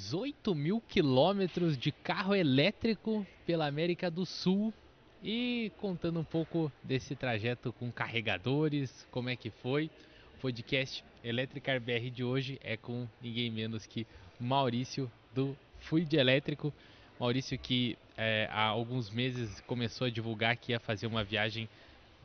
18 mil quilômetros de carro elétrico pela América do Sul e contando um pouco desse trajeto com carregadores, como é que foi. O podcast Electricar BR de hoje é com ninguém menos que Maurício do Fluid Elétrico. Maurício que há alguns meses começou a divulgar que ia fazer uma viagem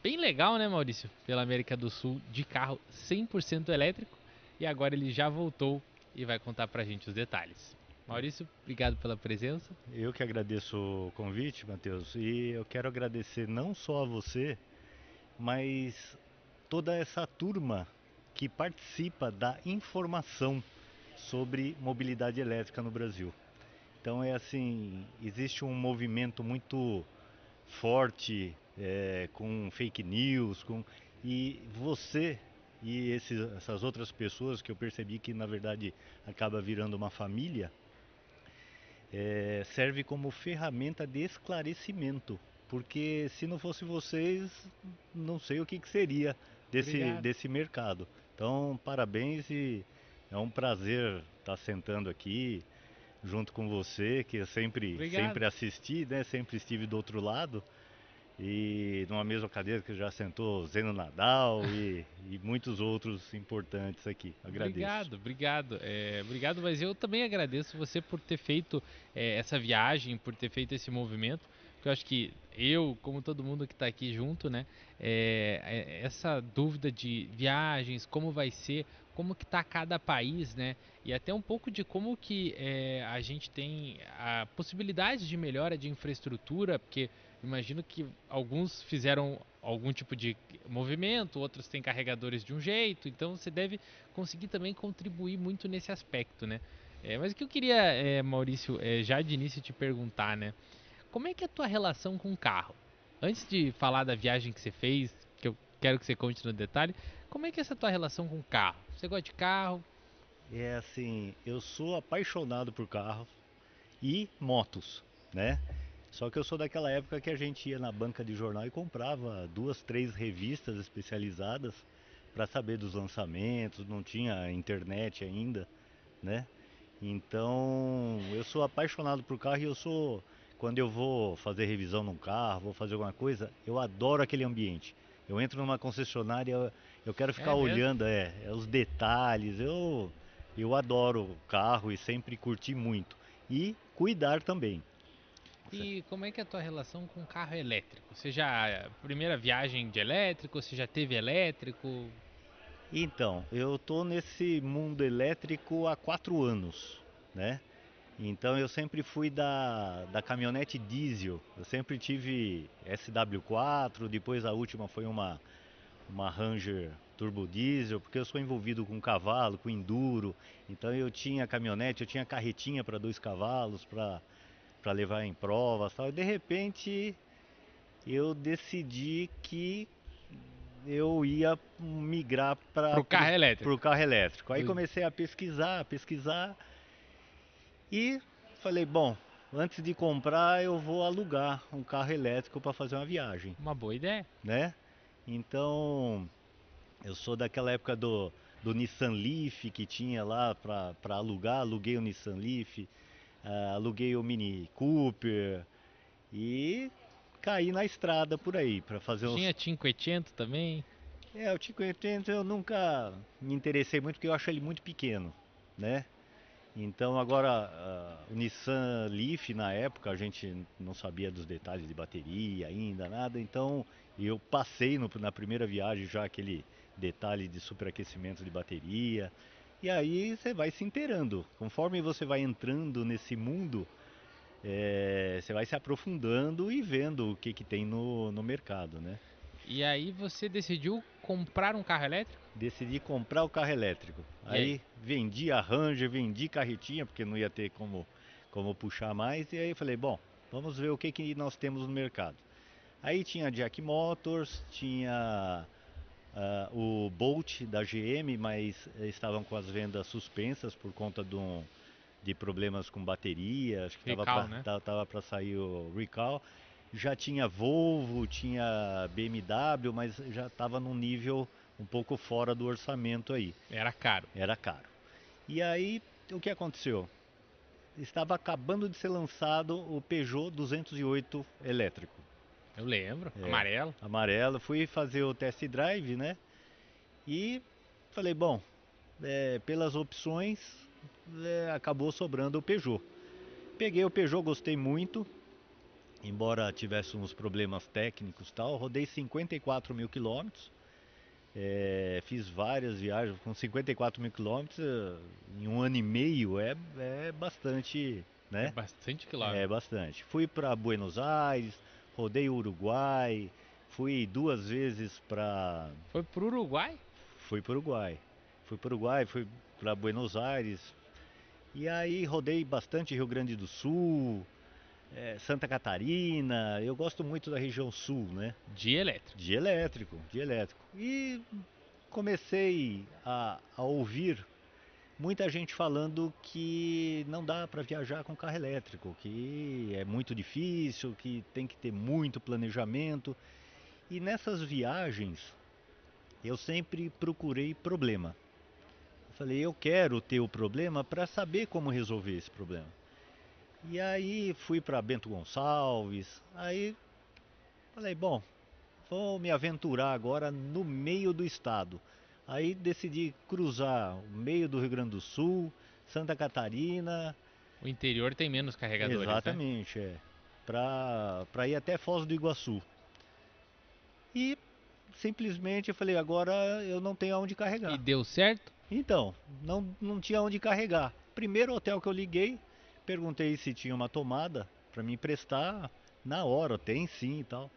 bem legal, né, Maurício? Pela América do Sul de carro 100% elétrico e agora ele já voltou e vai contar pra gente os detalhes. Maurício, obrigado pela presença. Eu que agradeço o convite, Matheus, e eu quero agradecer não só a você, mas toda essa turma que participa da informação sobre mobilidade elétrica no Brasil. Então é assim, existe um movimento muito forte com fake news, e você e essas outras pessoas que eu percebi que na verdade acaba virando uma família, serve como ferramenta de esclarecimento. Porque se não fosse vocês, não sei o que seria Obrigado. desse mercado. Então, parabéns e é um prazer estar sentando aqui junto com você, que eu Obrigado. sempre assisti, né? Sempre estive do outro lado. E numa mesma cadeira que já sentou Zeno Nadal e muitos outros importantes aqui. Agradeço. Obrigado. Obrigado, mas eu também agradeço você por ter feito essa viagem, por ter feito esse movimento, porque eu acho que eu, como todo mundo que está aqui junto, né, essa dúvida de viagens, como vai ser, como que tá cada país, né, e até um pouco de como que a gente tem a possibilidade de melhora de infraestrutura, porque imagino que alguns fizeram algum tipo de movimento, outros têm carregadores de um jeito, então você deve conseguir também contribuir muito nesse aspecto, né? Mas o que eu queria, Maurício, já de início te perguntar, né? Como é que é a tua relação com o carro? Antes de falar da viagem que você fez, que eu quero que você conte no detalhe, como é que é essa tua relação com o carro? Você gosta de carro? É assim, eu sou apaixonado por carros e motos, né? Só que eu sou daquela época que a gente ia na banca de jornal e comprava duas, três revistas especializadas para saber dos lançamentos, não tinha internet ainda, né? Então, eu sou apaixonado por carro e quando eu vou fazer revisão num carro, vou fazer alguma coisa, eu adoro aquele ambiente. Eu entro numa concessionária, eu quero ficar É mesmo? olhando os detalhes. Eu adoro o carro e sempre curti muito. E cuidar também. E como é que é a tua relação com carro elétrico? Você já, primeira viagem de elétrico, você já teve elétrico? Então, eu tô nesse mundo elétrico há 4 anos, né? Então eu sempre fui da caminhonete diesel. Eu sempre tive SW4, depois a última foi uma Ranger turbo diesel, porque eu sou envolvido com cavalo, com enduro. Então eu tinha caminhonete, eu tinha carretinha para 2 cavalos para levar em provas, tal. E de repente eu decidi que eu ia migrar para Pro carro o elétrico. carro elétrico. Aí Ui, comecei a pesquisar e falei, bom, antes de comprar eu vou alugar um carro elétrico para fazer uma viagem, uma boa ideia. né? Então, eu sou daquela época do Nissan Leaf que tinha lá para alugar, aluguei o Nissan Leaf, aluguei o Mini Cooper e caí na estrada por aí para fazer Tinha uns. 500 também. O 580 eu nunca me interessei muito porque eu acho ele muito pequeno, né? Então agora o Nissan Leaf na época a gente não sabia dos detalhes de bateria ainda, nada, então eu passei na primeira viagem já aquele detalhe de superaquecimento de bateria. E aí você vai se inteirando. Conforme você vai entrando nesse mundo, você vai se aprofundando e vendo o que, que tem no mercado, né? E aí você decidiu comprar um carro elétrico? Decidi comprar o carro elétrico. E aí? Aí vendi a Ranger, vendi carretinha, porque não ia ter como puxar mais. E aí falei, bom, vamos ver o que, que nós temos no mercado. Aí tinha Jack Motors, tinha o Bolt da GM, mas estavam com as vendas suspensas por conta de problemas com bateria. Acho que estava Recall, né? para sair o recall. Já tinha Volvo, tinha BMW, mas já estava num nível um pouco fora do orçamento aí. Era caro. Era caro. E aí, o que aconteceu? estava acabando de ser lançado o Peugeot 208 elétrico. Eu lembro. É, Amarelo. amarelo. Fui fazer o test drive, né? E falei, bom, pelas opções, acabou sobrando o Peugeot. Peguei o Peugeot, gostei muito, embora tivesse uns problemas técnicos e tal. Rodei 54 mil quilômetros, fiz várias viagens com 54 mil quilômetros em um ano e meio, é bastante, É né? bastante É quilômetro. bastante. Fui para Buenos Aires, rodei o Uruguai, fui duas vezes para Foi pro Uruguai? fui para o Uruguai. Fui para Buenos Aires. E aí rodei bastante Rio Grande do Sul, Santa Catarina. Eu gosto muito da região sul, né? De elétrico. De elétrico, de elétrico. E comecei a ouvir muita gente falando que não dá para viajar com carro elétrico, que é muito difícil, que tem que ter muito planejamento. E nessas viagens eu sempre procurei problema. Eu falei, eu quero ter o problema para saber como resolver esse problema. E aí fui para Bento Gonçalves, aí falei, bom, vou me aventurar agora no meio do estado. Aí decidi cruzar o meio do Rio Grande do Sul, Santa Catarina, O interior tem menos carregadores, né? exatamente, para ir até Foz do Iguaçu. E simplesmente eu falei, agora eu não tenho aonde E carregar. deu certo? Então, não tinha onde carregar. Primeiro hotel que eu liguei, perguntei se tinha uma tomada para me emprestar. Na hora, tem sim e tal.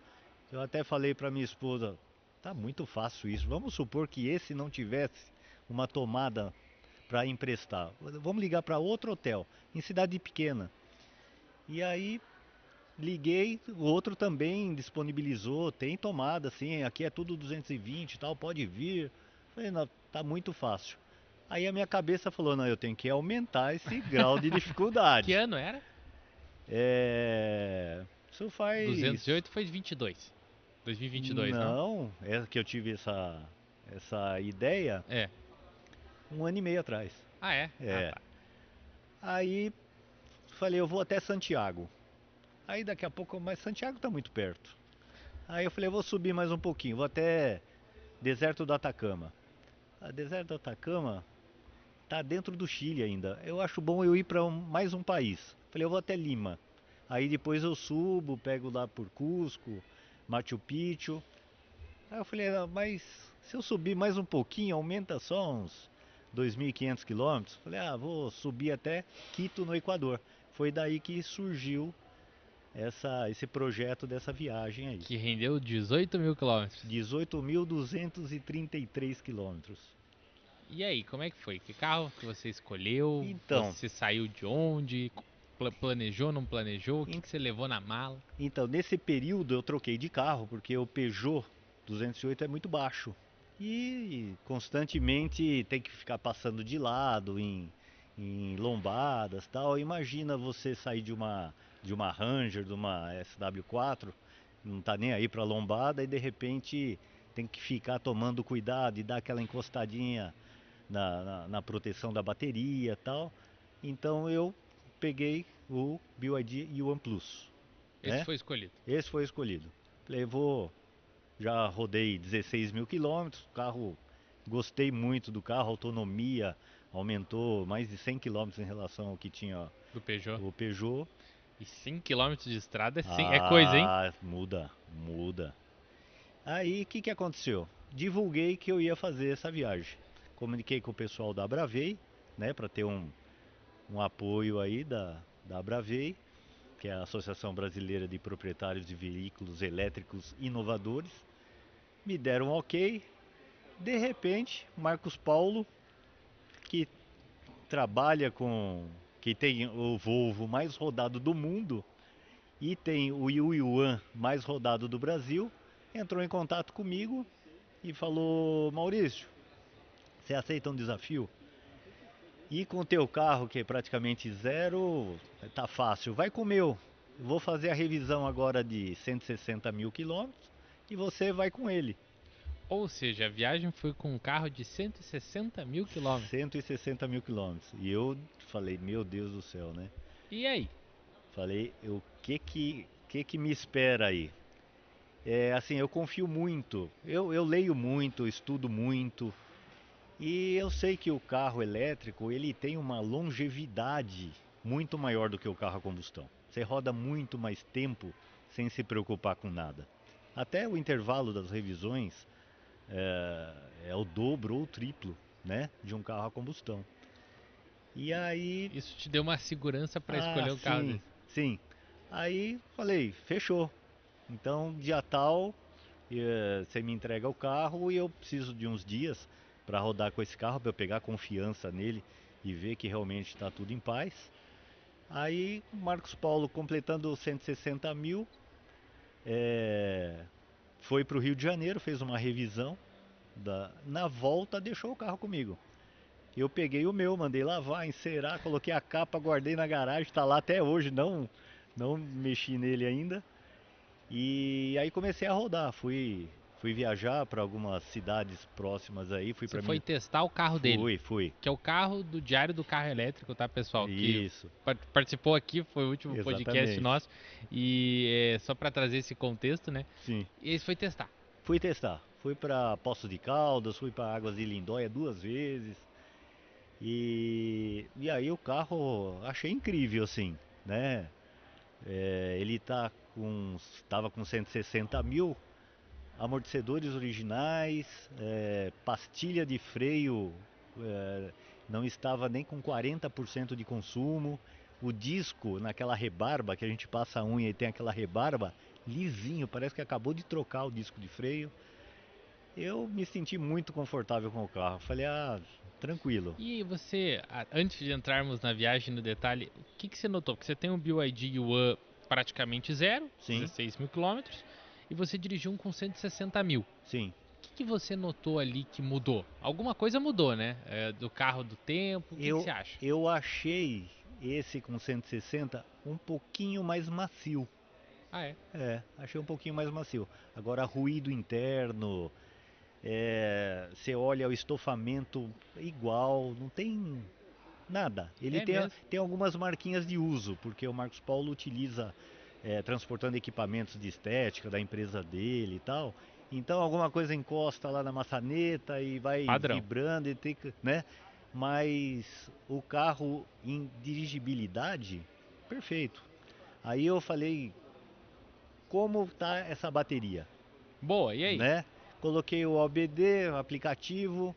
Eu até falei para minha esposa, tá muito fácil isso. Vamos supor que esse não tivesse uma tomada para emprestar. Vamos ligar para outro hotel, em cidade pequena. E aí liguei, o outro também disponibilizou, tem tomada, sim, aqui é tudo 220 e tal, pode vir. Falei, não, tá muito fácil. Aí a minha cabeça falou, não, eu tenho que aumentar esse grau de Que dificuldade. ano era? Isso faz. 208 foi 22. 2022, não? Não, é que eu tive essa ideia É. um ano e meio atrás. Ah, é? Ah, É. tá. Aí falei, eu vou até Santiago. Aí daqui a pouco, mas Santiago tá muito perto. Aí eu falei, eu vou subir mais um pouquinho, vou até Deserto do Atacama. A Deserto do Atacama tá dentro do Chile ainda. Eu acho bom eu ir para mais um país. Falei, eu vou até Lima. Aí depois eu subo, pego lá por Cusco, Machu Picchu. Aí eu falei, ah, mas se eu subir mais um pouquinho, aumenta só uns 2.500 quilômetros. Falei, ah, vou subir até Quito, no Equador. Foi daí que surgiu esse projeto dessa viagem aí. Que rendeu 18 mil quilômetros. 18.233 quilômetros. E aí, como é que foi? Que carro que você escolheu? Então, Você saiu de onde? Planejou, não planejou? O que, que você levou na mala? Então, nesse período eu troquei de carro, porque o Peugeot 208 é muito baixo. E constantemente tem que ficar passando de lado em lombadas e tal. Imagina você sair de uma Ranger, de uma SW4, não tá nem aí para lombada e de repente tem que ficar tomando cuidado e dar aquela encostadinha na proteção da bateria e tal. Então eu peguei o BYD One Plus, Esse né? foi escolhido. Esse foi escolhido. Já rodei 16 mil quilômetros, carro, gostei muito do carro, a autonomia aumentou mais de 100 quilômetros em relação ao que tinha Do Peugeot. o Peugeot. E 5 quilômetros de estrada é coisa, hein? Ah, muda, muda. Aí, o que aconteceu? Divulguei que eu ia fazer essa viagem. Comuniquei com o pessoal da Bravei, né, para ter um apoio aí da Bravei, que é a Associação Brasileira de Proprietários de Veículos Elétricos Inovadores. Me deram um ok. De repente, Marcos Paulo, que trabalha que tem o Volvo mais rodado do mundo e tem o Yuan mais rodado do Brasil, entrou em contato comigo e falou: Maurício, você aceita um desafio? E com o teu carro, que é praticamente zero, tá fácil. Vai com o meu. Vou fazer a revisão agora de 160 mil quilômetros e você vai com ele. Ou seja, a viagem foi com um carro de 160 mil quilômetros. 160 mil quilômetros. E eu falei, meu Deus do céu, né? E aí? Falei, o que me espera aí? É, assim, eu confio muito, eu leio muito, estudo muito, e eu sei que o carro elétrico, ele tem uma longevidade muito maior do que o carro a combustão. Você roda muito mais tempo sem se preocupar com nada. Até o intervalo das revisões é o dobro ou o triplo, né, de um carro a combustão. E aí, Isso te deu uma segurança para ah, escolher um carro sim, desse. sim. Aí falei, fechou. Então, dia tal, você me entrega o carro e eu preciso de uns dias para rodar com esse carro, para eu pegar confiança nele e ver que realmente está tudo em paz. Aí, Marcos Paulo, completando 160 mil, é, foi para o Rio de Janeiro, fez uma revisão. Na volta, deixou o carro comigo. Eu peguei o meu, mandei lavar, encerar, coloquei a capa, guardei na garagem, está lá até hoje, não mexi nele ainda. E aí comecei a rodar, fui viajar para algumas cidades próximas aí, fui Você para foi mim, testar o carro dele, fui. que é o carro do Diário do Carro Elétrico, tá, pessoal? Que Isso, participou aqui, foi o último podcast exatamente. nosso. E só para trazer esse contexto, né? Sim. E esse foi testar. Fui testar. Fui para Poços de Caldas, fui para Águas de Lindóia 2 vezes. E aí o carro achei incrível assim, né? Ele tava com 160 mil, amortecedores originais, pastilha de freio é, não estava nem com 40% de consumo. O disco naquela rebarba que a gente passa a unha e tem aquela rebarba lisinho, parece que acabou de trocar o disco de freio. Eu me senti muito confortável com o carro. Falei, tranquilo. E você, antes de entrarmos na viagem no detalhe, o que, que você notou? Porque você tem um BYD Yuan praticamente zero, Sim, 16 mil quilômetros, e você dirigiu um com 160 mil. sim. O que, que você notou ali que mudou? Alguma coisa mudou, né? Do carro do tempo, o que, que Eu, você acha? eu achei esse com 160 um pouquinho mais macio. Ah, é? Achei um pouquinho mais macio. Agora, ruído interno, você olha o estofamento igual, não tem nada. Ele É tem, mesmo? tem algumas marquinhas de uso, porque o Marcos Paulo utiliza transportando equipamentos de estética da empresa dele e tal. Então alguma coisa encosta lá na maçaneta e vai Padrão. vibrando e tem que, né? Mas o carro em dirigibilidade, perfeito. Aí eu falei, como tá essa bateria, Boa, e aí? né? Coloquei o OBD, o aplicativo,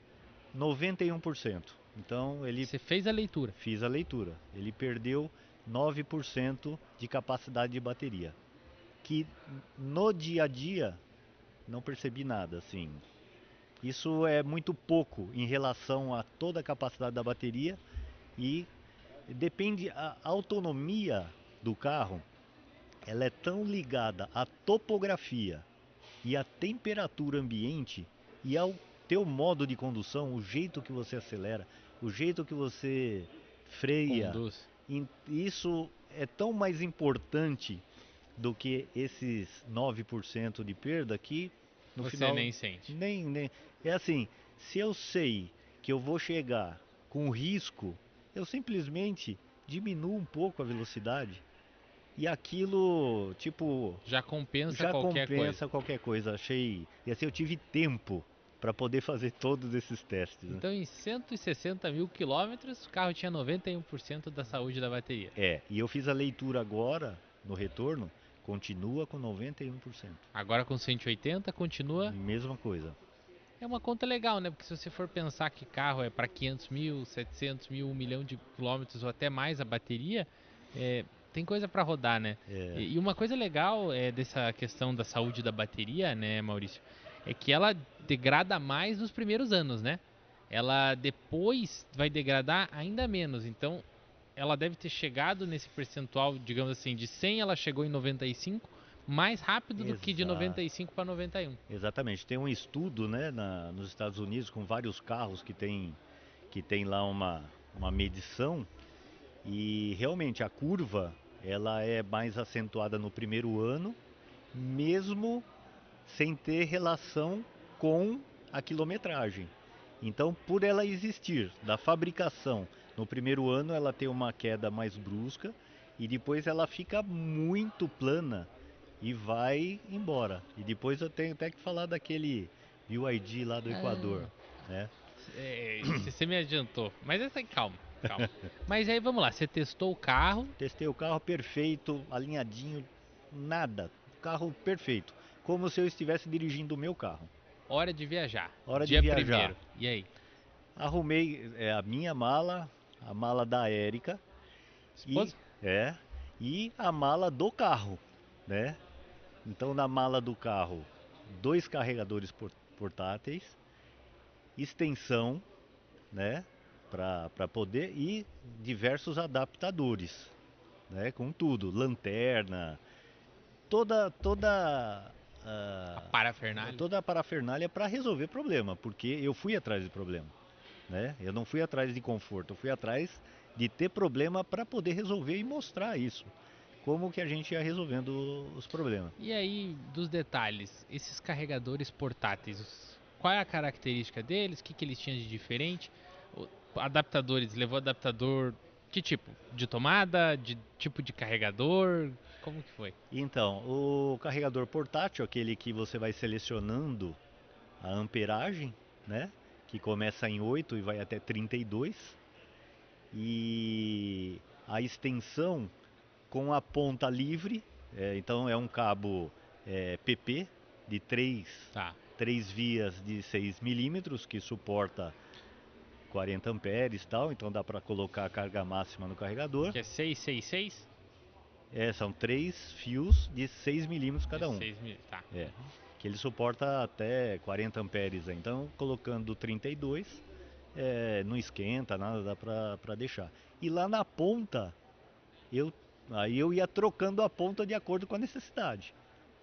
91%. Então ele Você fez a leitura. fiz a leitura. Ele perdeu 9% de capacidade de bateria. Que no dia a dia não percebi nada, assim. Isso é muito pouco em relação a toda a capacidade da bateria e depende a autonomia do carro, ela é tão ligada à topografia e à temperatura ambiente e ao teu modo de condução, o jeito que você acelera, o jeito que você freia. Conduz. Isso é tão mais importante do que esses 9% de perda que no Você final nem sente. nem é assim, se eu sei que eu vou chegar com risco, eu simplesmente diminuo um pouco a velocidade e aquilo, tipo, Já compensa já qualquer coisa. compensa qualquer coisa. Achei. E assim eu tive tempo para poder fazer todos esses testes, né? Então, em 160 mil quilômetros, o carro tinha 91% da saúde da bateria. E eu fiz a leitura agora, no retorno, continua com 91%. Agora com 180, continua. Mesma coisa. É uma conta legal, né? Porque se você for pensar que carro é para 500 mil, 700 mil, 1 milhão de quilômetros ou até mais a bateria, tem coisa para rodar, né? É, E uma coisa legal dessa questão da saúde da bateria, né, Maurício, é que ela degrada mais nos primeiros anos, né? Ela depois vai degradar ainda menos. Então, ela deve ter chegado nesse percentual, digamos assim, de 100 ela chegou em 95, mais rápido do que de exato. 95 para 91. Exatamente. Tem um estudo, né, nos Estados Unidos com vários carros que tem lá uma medição e realmente a curva ela é mais acentuada no primeiro ano, mesmo sem ter relação com a quilometragem. Então, por ela existir da fabricação no primeiro ano, ela tem uma queda mais brusca e depois ela fica muito plana e vai embora. E depois eu tenho até que falar daquele BYD lá do Equador, Ah, né? você me adiantou. Mas essa aí, calma, calma. Mas aí vamos lá, você testou o carro, Testei o carro perfeito, alinhadinho, nada. Carro perfeito. Como se eu estivesse dirigindo o meu carro. hora de viajar. Hora de Dia viajar. primeiro. E aí? Arrumei a minha mala, a mala da Érica e Esposa? é e a mala do carro, né? Então na mala do carro, dois carregadores portáteis, extensão, né? Para poder e diversos adaptadores, né? Com tudo, lanterna, toda A ah, parafernália? toda a parafernália para resolver problema, porque eu fui atrás de problema, né? Eu não fui atrás de conforto, eu fui atrás de ter problema para poder resolver e mostrar isso, como que a gente ia resolvendo os problemas. E aí, dos detalhes, esses carregadores portáteis, qual é a característica deles? O que eles tinham de diferente? Adaptadores, levou adaptador, que tipo? De tomada? De tipo de carregador? Como que foi? Então, o carregador portátil, aquele que você vai selecionando a amperagem, né? Que começa em 8 e vai até 32. E a extensão com a ponta livre, então é um cabo PP de Tá. 3 vias de 6 milímetros que suporta 40 amperes e tal, então dá para colocar a carga máxima no carregador. Que é 666? São três fios de 6 milímetros De cada um. 6 mil. Tá. É, que ele suporta até 40 amperes. Então, colocando 32, não esquenta nada, dá para deixar. E lá na ponta, eu, aí eu ia trocando a ponta de acordo com a necessidade,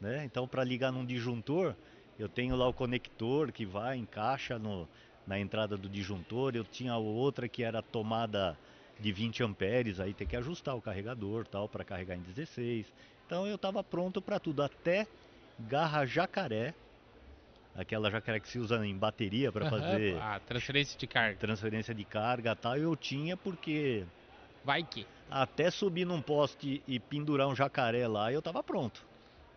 né? Então, para ligar num disjuntor, eu tenho lá o conector que vai, encaixa na entrada do disjuntor. Eu tinha outra que era tomada de 20 amperes, aí tem que ajustar o carregador tal para carregar em 16. Então eu estava pronto para tudo, até garra jacaré, aquela jacaré que se usa em bateria para Aham, fazer a transferência de carga. transferência de carga tal. Eu tinha porque Vai que. até subir num poste e pendurar um jacaré lá, eu estava pronto,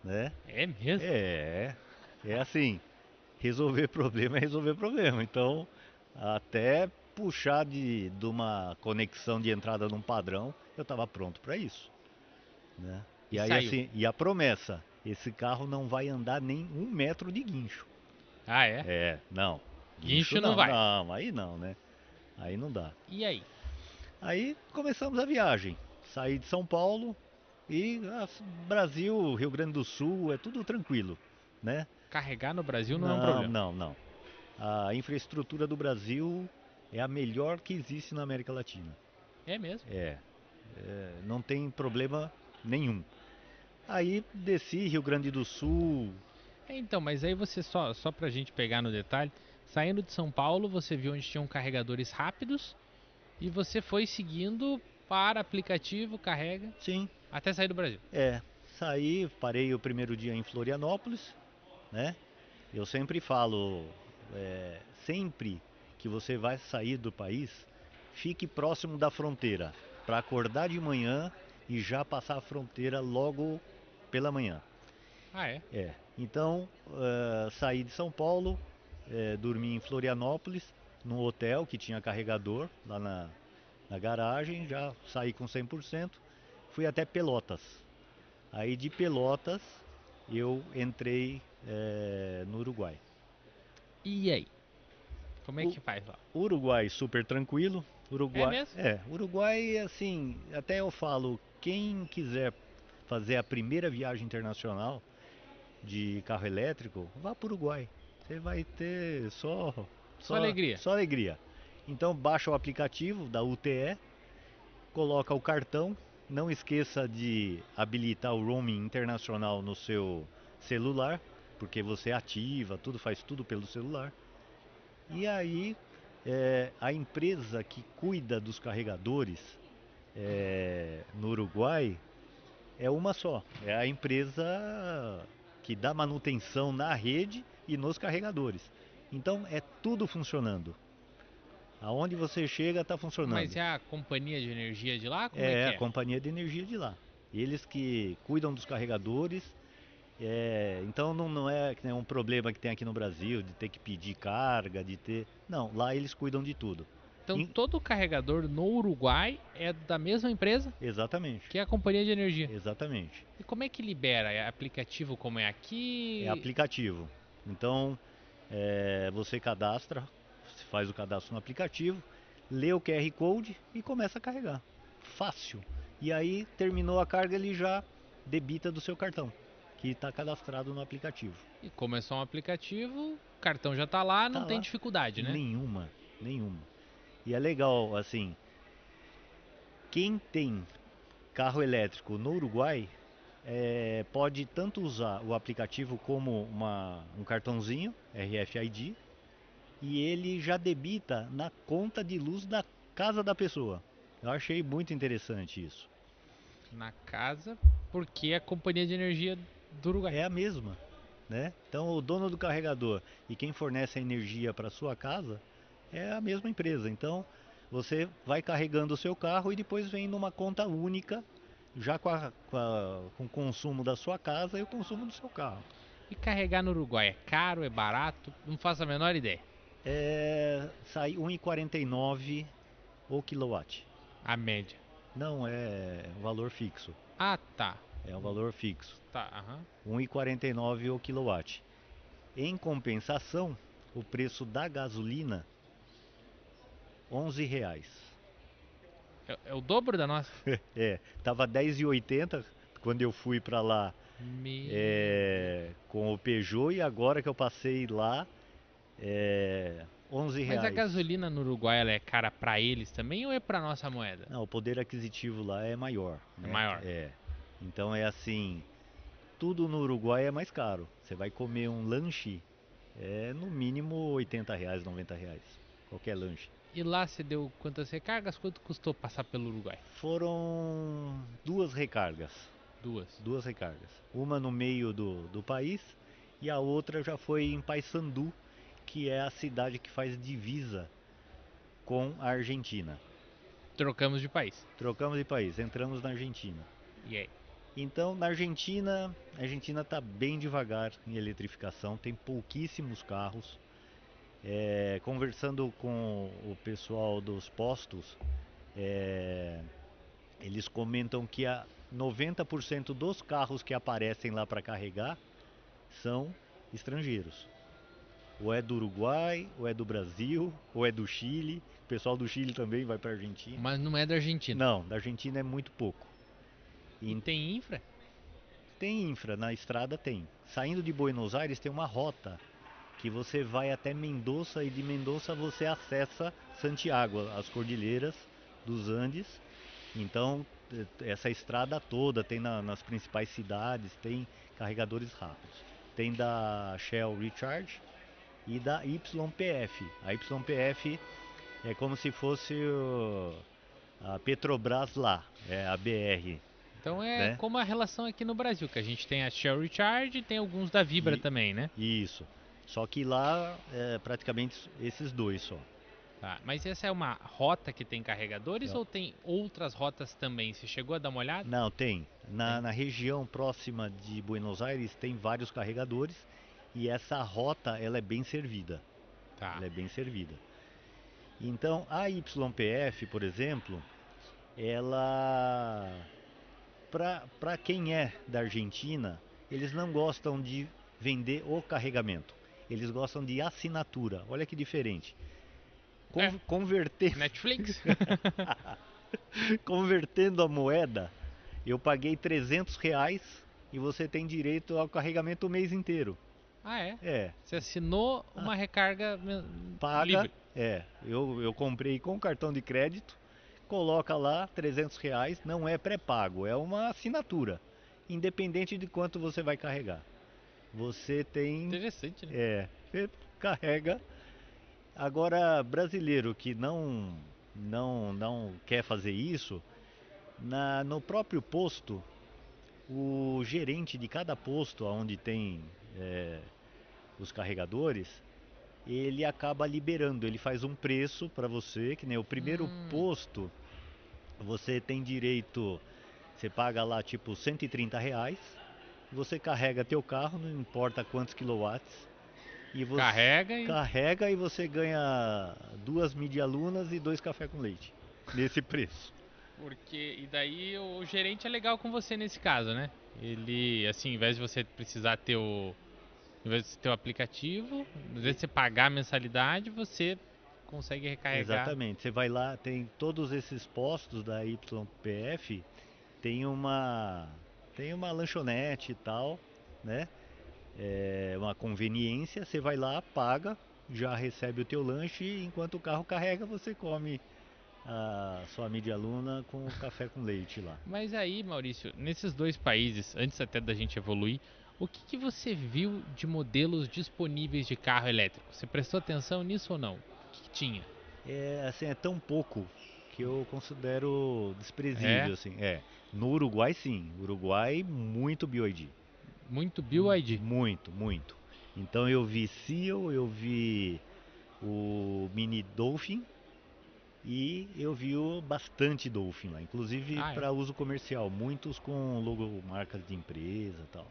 né? É mesmo? É, é assim, resolver problema é resolver problema. Então, até puxar de uma conexão de entrada num padrão, eu estava pronto para isso, né? E E aí saiu. assim, e a promessa, esse carro não vai andar nem 1 metro de guincho. Ah, é? Não, guincho Guincho não não, vai. não, aí não, né? Aí não dá. E aí? Aí começamos a viagem. Saí de São Paulo e Brasil, Rio Grande do Sul, é tudo tranquilo, né? Carregar no Brasil não é um Não, problema. não, não. A infraestrutura do Brasil é a melhor que existe na América Latina. É mesmo? É, não tem problema nenhum. Aí desci Rio Grande do Sul. Então, mas aí você só pra gente pegar no detalhe, saindo de São Paulo, você viu onde tinham carregadores rápidos e você foi seguindo para aplicativo, carrega, Sim, até sair do Brasil. saí, parei o primeiro dia em Florianópolis, né? Eu sempre falo, sempre que você vai sair do país, fique próximo da fronteira, para acordar de manhã e já passar a fronteira logo pela manhã. Ah, é? Então, saí de São Paulo, dormi em Florianópolis, num hotel que tinha carregador lá na garagem, já saí com 100%, fui até Pelotas. Aí de Pelotas eu entrei no Uruguai. E aí? Como é O que faz lá? Uruguai super tranquilo. É mesmo? Uruguai assim, até eu falo, quem quiser fazer a primeira viagem internacional de carro elétrico, vá para o Uruguai. Você vai ter Só alegria. só alegria. Então baixa o aplicativo da UTE, coloca o cartão, não esqueça de habilitar o roaming internacional no seu celular, porque você ativa, tudo faz tudo pelo celular. E aí a empresa que cuida dos carregadores no Uruguai é uma só. É a empresa que dá manutenção na rede e nos carregadores. Então é tudo funcionando. Aonde você chega está funcionando. Mas é a companhia de energia de lá? Como é É que a é? companhia de energia de lá. Eles que cuidam dos carregadores. Então não é que nem um problema que tem aqui no Brasil de ter que pedir carga, de ter. Não, lá eles cuidam de tudo. Então In- todo carregador no Uruguai é da mesma empresa Exatamente. que é a companhia de energia. Exatamente. E como é que libera? É aplicativo como é É aqui? aplicativo. Então você cadastra, você faz o cadastro no aplicativo, lê o QR Code e começa a carregar. Fácil. E aí terminou a carga, ele já debita do seu cartão, que está cadastrado no aplicativo. E como é só um aplicativo, o cartão já tá lá, não Tá tem lá. dificuldade, né? Nenhuma, nenhuma. E é legal, assim, quem tem carro elétrico no Uruguai pode tanto usar o aplicativo como um cartãozinho RFID e ele já debita na conta de luz da casa da pessoa. Eu achei muito interessante isso. Na casa, porque é a companhia de energia do Uruguai. É a mesma, né? Então o dono do carregador e quem fornece a energia para sua casa é a mesma empresa. Então você vai carregando o seu carro e depois vem numa conta única, já com o consumo da sua casa e o consumo do seu carro. E carregar no Uruguai é caro, é barato? Não faço a menor ideia. Sai 1,49 o quilowatt. A média. Não é um valor fixo, Ah, tá. é um valor fixo. Tá, aham. 1,49 o quilowatt. Em compensação, o preço da gasolina R$ 11. É o dobro da nossa. Tava 10,80 quando eu fui para lá Meu Deus. com o Peugeot e agora que eu passei lá R$ 11 Mas a reais. gasolina no Uruguai ela é cara pra eles também ou é pra nossa moeda? Não, o poder aquisitivo lá é maior, É né? maior. Então é assim, tudo no Uruguai é mais caro. Você vai comer um lanche, no mínimo R$ 80, R$ 90. Qualquer lanche. E lá você deu quantas recargas? Quanto custou passar pelo Uruguai? Foram duas recargas. Duas. Duas recargas. Uma no meio do país e a outra já foi em Paysandu, que é a cidade que faz divisa com a Argentina. Trocamos de país. Trocamos de país, entramos na Argentina. E aí? Então, na a Argentina está bem devagar em eletrificação, tem pouquíssimos carros. Conversando com o pessoal dos postos, é, eles comentam que 90% dos carros que aparecem lá para carregar são estrangeiros. Ou é do Uruguai, ou é do Brasil, ou é do Chile. O pessoal do Chile também vai para a Argentina. Mas não é da Argentina. Não, da Argentina é muito pouco. E E tem infra? tem infra, na estrada tem. Saindo de Buenos Aires tem uma rota que você vai até Mendoza e de Mendoza você acessa Santiago, as cordilheiras dos Andes. Então, essa estrada toda tem nas principais cidades, tem carregadores rápidos. Tem da Shell Recharge e da YPF. A YPF é como se fosse a Petrobras lá, é a BR, Então é né? como a relação aqui no Brasil, que a gente tem a Shell Recharge e tem alguns da Vibra E, também, né? isso. Só que lá é praticamente esses dois só. Tá, mas essa é uma rota que tem carregadores Então, ou tem outras rotas também? Você chegou a dar uma olhada? não, tem. Tem. Na região próxima de Buenos Aires tem vários carregadores e essa rota ela é bem servida. Tá. Ela é bem servida. Então a YPF, por exemplo, ela para quem é da Argentina, eles não gostam de vender o carregamento. Eles gostam de assinatura. Olha que diferente. É, Converter Netflix? Convertendo a moeda, eu paguei R$ 300 e você tem direito ao carregamento o mês inteiro. Ah, é? É, Você assinou ah, uma recarga paga, livre. eu comprei com cartão de crédito, coloca lá R$ 300, não é pré-pago, é uma assinatura, independente de quanto você vai carregar. Você tem, Interessante, né? você carrega. Agora, brasileiro que não quer fazer isso, no próprio posto, o gerente de cada posto onde tem os carregadores, ele acaba liberando, ele faz um preço para você, que nem o primeiro Hum, posto, você tem direito, você paga lá tipo R$ 130, você carrega teu carro, não importa quantos quilowatts, e você carrega e carrega e você ganha 2 medialunas e 2 café com leite, nesse preço. porque e daí o gerente é legal com você nesse caso, né? Ele, assim, em vez de você precisar ter o, em vez de ter o aplicativo, em vez E- de você pagar a mensalidade, você consegue recarregar. Exatamente, você vai lá, tem todos esses postos da YPF, tem uma tem uma lanchonete e tal, né? É uma conveniência, você vai lá, paga, já recebe o teu lanche e enquanto o carro carrega, você come a sua media luna com o café com leite lá. Mas aí, Maurício, nesses dois países, antes até da gente evoluir, o que que você viu de modelos disponíveis de carro elétrico? Você prestou atenção nisso ou não? O que que tinha? É assim, é tão pouco que eu considero É, desprezível assim. É, no Uruguai sim, Uruguai muito BYD. muito BYD. Muito, muito. Então eu vi Seal, eu vi o Mini Dolphin e eu vi bastante Dolphin lá, inclusive Ah, é? para uso comercial, muitos com logo marcas de empresa e tal.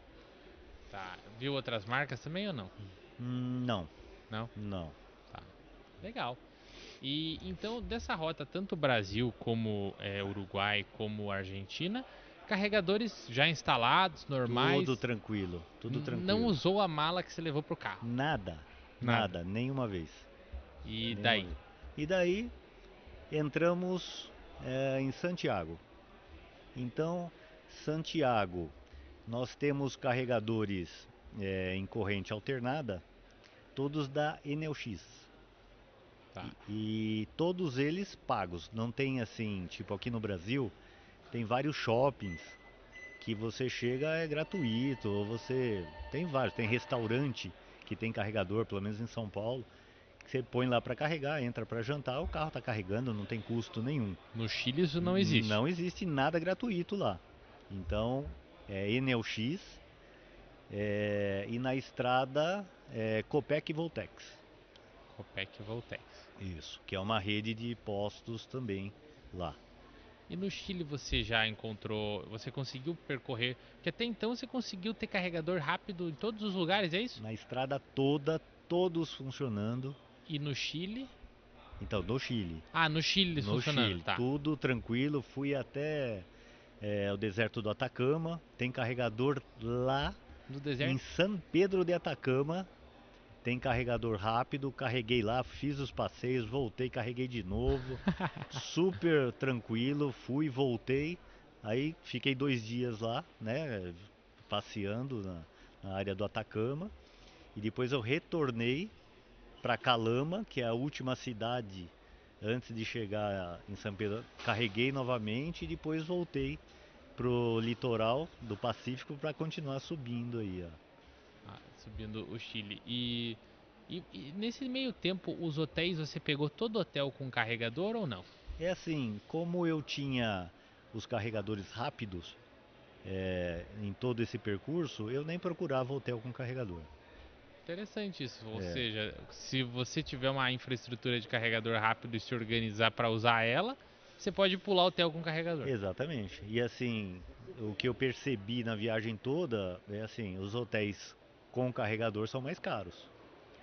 Tá. Viu outras marcas também ou não? Não, Não? não. Tá. Legal. E então, dessa rota, tanto Brasil como Uruguai como Argentina, carregadores já instalados, Tudo normais, tranquilo, tudo não tranquilo. usou a mala que você levou pro carro. Nada, Nada. nada, nenhuma vez. E Nenhuma daí? vez. E daí entramos em Santiago. Então, Santiago, nós temos carregadores em corrente alternada, todos da Enel X. Tá. E todos eles pagos. Não tem assim, tipo aqui no Brasil, tem vários shoppings que você chega é gratuito, ou você tem vários, tem restaurante que tem carregador, pelo menos em São Paulo, que você põe lá para carregar, entra para jantar, o carro está carregando, não tem custo nenhum. No Chile isso não existe. Não existe nada gratuito lá. Então, é Enel X e na estrada Copec e Voltex. Copec e Voltex. Isso, que é uma rede de postos também lá. E no Chile você já encontrou, você conseguiu percorrer, que até então você conseguiu ter carregador rápido em todos os lugares, é isso? Na estrada toda, todos funcionando. E no Chile? Então, no Chile. Ah, no Chile eles No funcionando, Chile, tá. tudo tranquilo. Fui até o deserto do Atacama. Tem carregador lá No em deserto? San Pedro de Atacama. Tem carregador rápido. Carreguei lá, fiz os passeios, voltei, carreguei de novo. Super tranquilo. Fui, voltei. Aí fiquei 2 dias lá, né? Passeando na área do Atacama. E depois eu retornei para Calama, que é a última cidade antes de chegar em São Pedro. Carreguei novamente e depois voltei pro litoral do Pacífico para continuar subindo aí, ó. Ah, subindo o Chile. E nesse meio tempo, os hotéis, você pegou todo hotel com carregador ou não? É assim, como eu tinha os carregadores rápidos em todo esse percurso, eu nem procurava hotel com carregador. Interessante isso. Ou É, seja, se você tiver uma infraestrutura de carregador rápido e se organizar para usar ela, você pode pular o hotel com carregador. exatamente. E assim, o que eu percebi na viagem toda é assim, os hotéis com carregador são mais caros,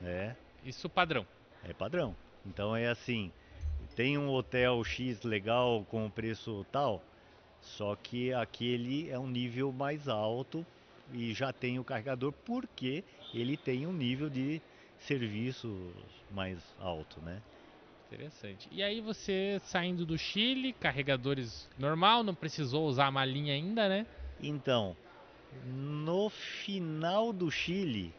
né? Isso padrão. É padrão. Então é assim, tem um hotel X legal com preço tal, só que aquele é um nível mais alto e já tem o carregador porque ele tem um nível de serviço mais alto, né? Interessante. E aí você saindo do Chile, carregadores normal, não precisou usar a malinha ainda, né? Então, no final do Chile,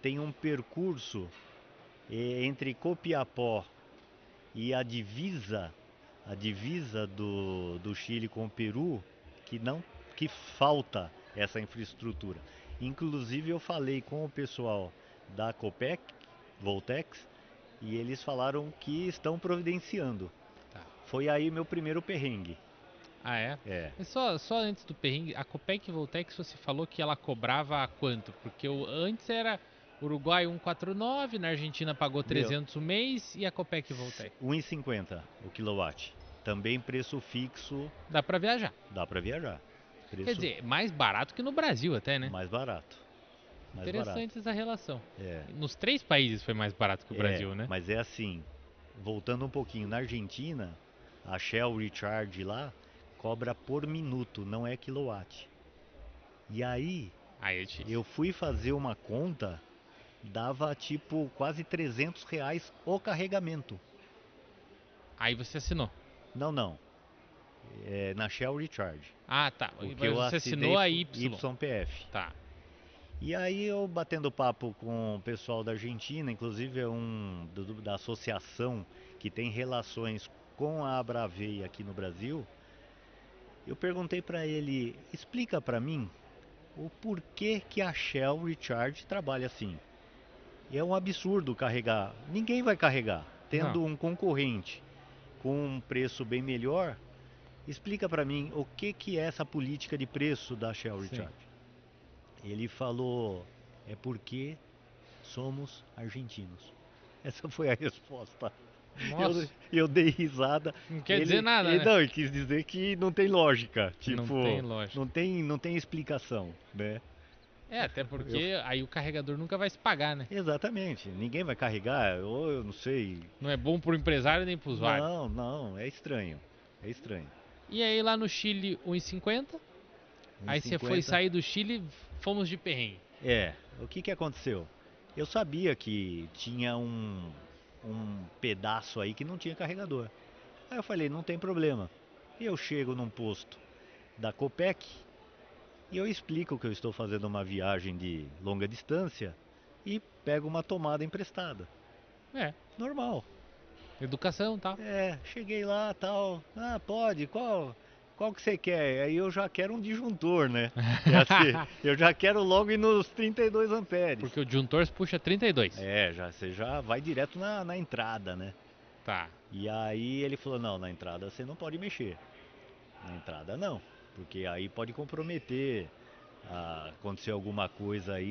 tem um percurso entre Copiapó e a divisa do Chile com o Peru, que não que falta essa infraestrutura. Inclusive eu falei com o pessoal da Copec, Voltex, e eles falaram que estão providenciando. Tá. Foi aí meu primeiro perrengue. Ah, é? É, Mas só antes do perrengue, a Copec Voltex você falou que ela cobrava quanto? Porque antes era Uruguai 149, na Argentina pagou Meu, 300 o mês e a Copec Voltec. 1,50 o quilowatt. Também preço fixo, Dá pra viajar. dá para viajar. Quer Preço dizer, mais barato que no Brasil até, né? mais barato. Mais barato. Interessante essa relação. É, Nos 3 países foi mais barato que o Brasil, né? mas é assim, voltando um pouquinho, na Argentina, a Shell Recharge lá cobra por minuto, não é quilowatt. E aí, Aí é difícil. eu fui fazer uma conta, dava tipo quase R$ 300 o carregamento. Aí você assinou. Não, não, é na Shell Recharge. Ah, tá. O que Mas eu você assinei assinou a foi Y. YPF. Tá. E aí eu batendo papo com o pessoal da Argentina, inclusive é da associação que tem relações com a Abravei aqui no Brasil, eu perguntei para ele, explica para mim o porquê que a Shell Recharge trabalha assim. É um absurdo carregar, ninguém vai carregar, Não. tendo um concorrente com um preço bem melhor. Explica para mim o que é essa política de preço da Shell Sim. Recharge. Ele falou, é porque somos argentinos. Essa foi a resposta. Nossa. Eu dei risada. Não quer dizer nada, né? Não, ele quis dizer que não tem lógica. Não Tipo, tem lógica. não tem explicação, né? É, até porque aí o carregador nunca vai se pagar, né? Exatamente. Ninguém vai carregar, ou eu não sei. Não é bom pro empresário nem pro usuário. Não, não, é estranho. É estranho. E aí lá no Chile 1,50. Aí você foi 1,50. sair do Chile, fomos de perrengue. O que aconteceu? Eu sabia que tinha um pedaço aí que não tinha carregador. Aí eu falei, não tem problema. Eu chego num posto da Copec e eu explico que eu estou fazendo uma viagem de longa distância e pego uma tomada emprestada. É, Normal. educação e tal. Cheguei lá, tal. Ah, pode, qual que você quer? Aí eu já quero um disjuntor, né? É assim, eu já quero logo ir nos 32 amperes. Porque o disjuntor puxa 32. Você já vai direto na entrada, né? Tá. E aí ele falou, não, na entrada você não pode mexer. Na entrada não, porque aí pode comprometer, acontecer alguma coisa aí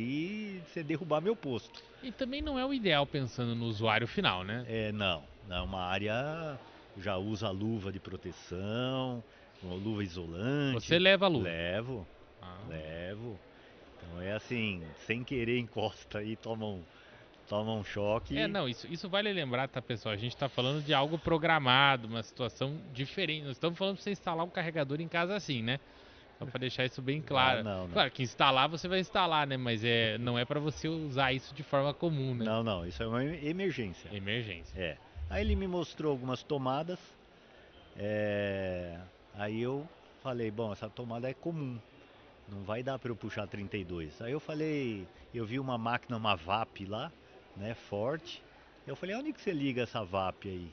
e você derrubar meu posto. E também não é o ideal pensando no usuário final, né? Não, é uma área, já usa luva de proteção, uma luva isolante. Você leva a luva. Levo, Ah. levo. Então é assim, sem querer encosta e toma um choque. Não, isso vale lembrar, tá, pessoal? A gente tá falando de algo programado, uma situação diferente. Nós estamos falando pra você instalar um carregador em casa assim, né? Só pra deixar isso bem claro. Não. Claro que instalar você vai instalar, né? Mas não é pra você usar isso de forma comum, né? Não, isso é uma emergência. Emergência. Aí ele me mostrou algumas tomadas. Aí eu falei, bom, essa tomada é comum. Não vai dar para eu puxar 32. Aí eu falei, eu vi uma máquina, uma VAP lá, né, forte. Eu falei, onde que você liga essa VAP aí?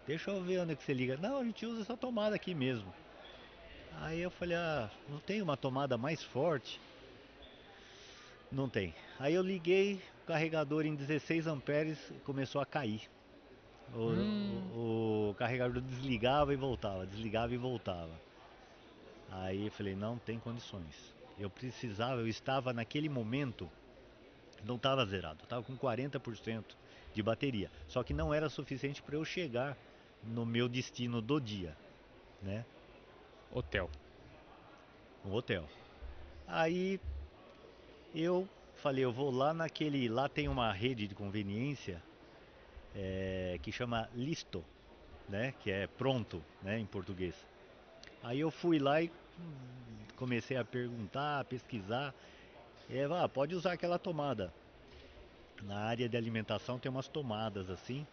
Deixa eu ver onde que você liga. Não, a gente usa essa tomada aqui mesmo. Aí eu falei, não tem uma tomada mais forte? Não tem. Aí eu liguei, o carregador em 16 amperes começou a cair. O carregador desligava e voltava, desligava e voltava. Aí eu falei, não tem condições. Eu estava naquele momento, não estava zerado, estava com 40% de bateria. Só que não era suficiente para eu chegar no meu destino do dia, né? Hotel. Um hotel. Aí eu falei, eu vou lá lá tem uma rede de conveniência que chama Listo, né? Que é pronto, né? Em português. Aí eu fui lá e comecei a perguntar, a pesquisar. Pode usar aquela tomada. Na área de alimentação tem umas tomadas assim.